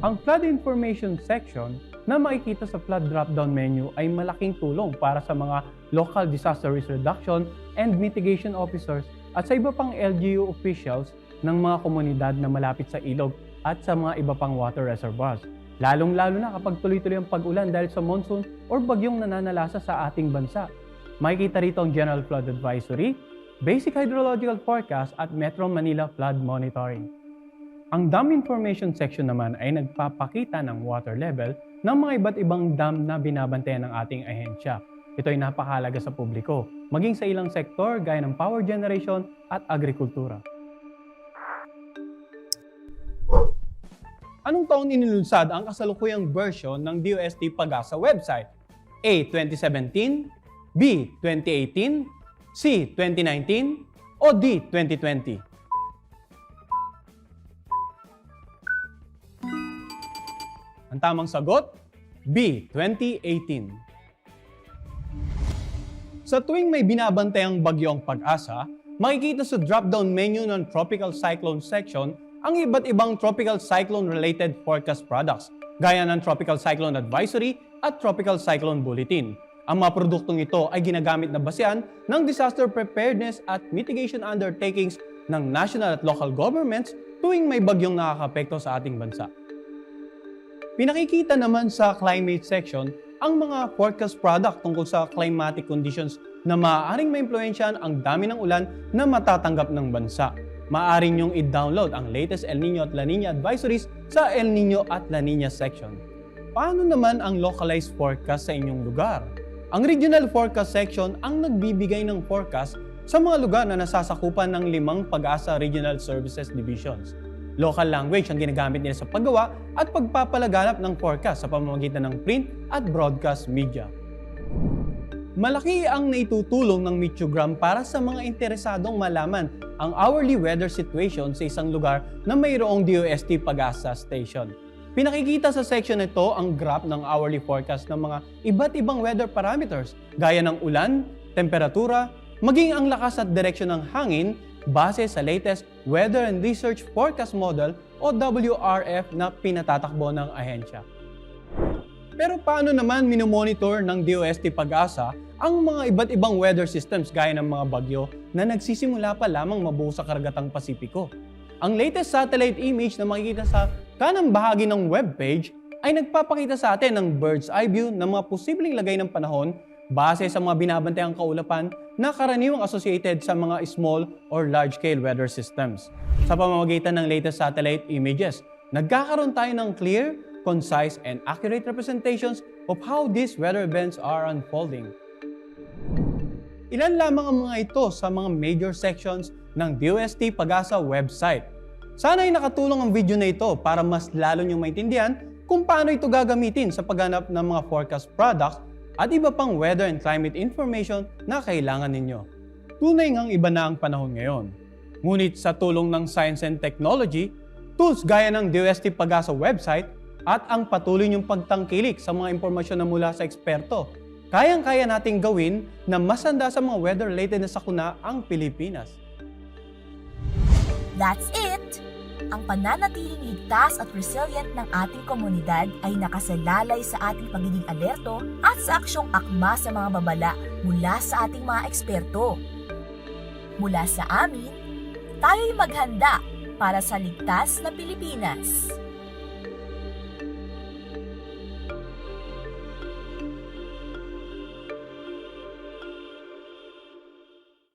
Ang flood information section na makikita sa flood drop-down menu ay malaking tulong para sa mga local disaster risk reduction and mitigation officers at sa iba pang LGU officials ng mga komunidad na malapit sa ilog at sa mga iba pang water reservoirs. Lalong-lalo na kapag tuloy-tuloy ang pag-ulan dahil sa monsoon o bagyong nananalasa sa ating bansa. Makikita rito ang General Flood Advisory, Basic Hydrological Forecast at Metro Manila Flood Monitoring. Ang dam information section naman ay nagpapakita ng water level ng mga iba't ibang dam na binabantayan ng ating ahensya. Ito ay napakahalaga sa publiko, maging sa ilang sektor gaya ng power generation at agrikultura. Anong taon inilunsad ang kasalukuyang version ng DOST Pag-asa website? A. 2017, B. 2018, C. 2019, o D. 2020? Ang tamang sagot, B. 2018. Sa tuwing may binabantayang bagyong Pag-asa, makikita sa drop-down menu ng Tropical Cyclone section ang iba't ibang tropical cyclone-related forecast products, gaya ng Tropical Cyclone Advisory at Tropical Cyclone Bulletin. Ang mga produktong ito ay ginagamit na basehan ng disaster preparedness at mitigation undertakings ng national at local governments tuwing may bagyong nakakaapekto sa ating bansa. Pinakikita naman sa climate section ang mga forecast product tungkol sa climatic conditions na maaaring maimpluwensyahan ang dami ng ulan na matatanggap ng bansa. Maaaring niyong i-download ang latest El Niño at La Niña advisories sa El Niño at La Niña section. Paano naman ang localized forecast sa inyong lugar? Ang regional forecast section ang nagbibigay ng forecast sa mga lugar na nasasakupan ng 5 Pag-asa Regional Services Divisions. Local language ang ginagamit nila sa paggawa at pagpapalaganap ng forecast sa pamamagitan ng print at broadcast media. Malaki ang naitutulong ng Meteogram para sa mga interesadong malaman ang hourly weather situation sa isang lugar na mayroong DOST Pag-asa Station. Pinakikita sa section nito ang graph ng hourly forecast ng mga iba't ibang weather parameters gaya ng ulan, temperatura, maging ang lakas at direksyon ng hangin base sa latest Weather and Research Forecast Model o WRF na pinatatakbo ng ahensya. Pero paano naman minomonitor ng DOST Pag-asa ang mga iba't ibang weather systems gaya ng mga bagyo na nagsisimula pa lamang mabuo sa karagatang Pasipiko? Ang latest satellite image na makikita sa kanang bahagi ng webpage ay nagpapakita sa atin ng bird's eye view ng mga posibleng lagay ng panahon base sa mga binabantayang kaulapan na karaniwang associated sa mga small or large-scale weather systems. Sa pamamagitan ng latest satellite images, nagkakaroon tayo ng clear, concise, and accurate representations of how these weather events are unfolding. Ilan lamang ang mga ito sa mga major sections ng DOST Pag-asa website. Sana ay nakatulong ang video na ito para mas lalo niyong maintindihan kung paano ito gagamitin sa paghanap ng mga forecast products at iba pang weather and climate information na kailangan ninyo. Tunay ngang iba na ang panahon ngayon. Ngunit sa tulong ng science and technology, tools gaya ng DOST Pag-asa website at ang patuloy niyong pagtangkilik sa mga impormasyon na mula sa eksperto, kayang-kaya nating gawin na mas handa sa mga weather-related na sakuna ang Pilipinas. That's it! Ang pananatiling ligtas at resilient ng ating komunidad ay nakasalalay sa ating pagiging alerto at sa aksyong akma sa mga babala mula sa ating mga eksperto. Mula sa amin, tayo'y maghanda para sa ligtas na Pilipinas.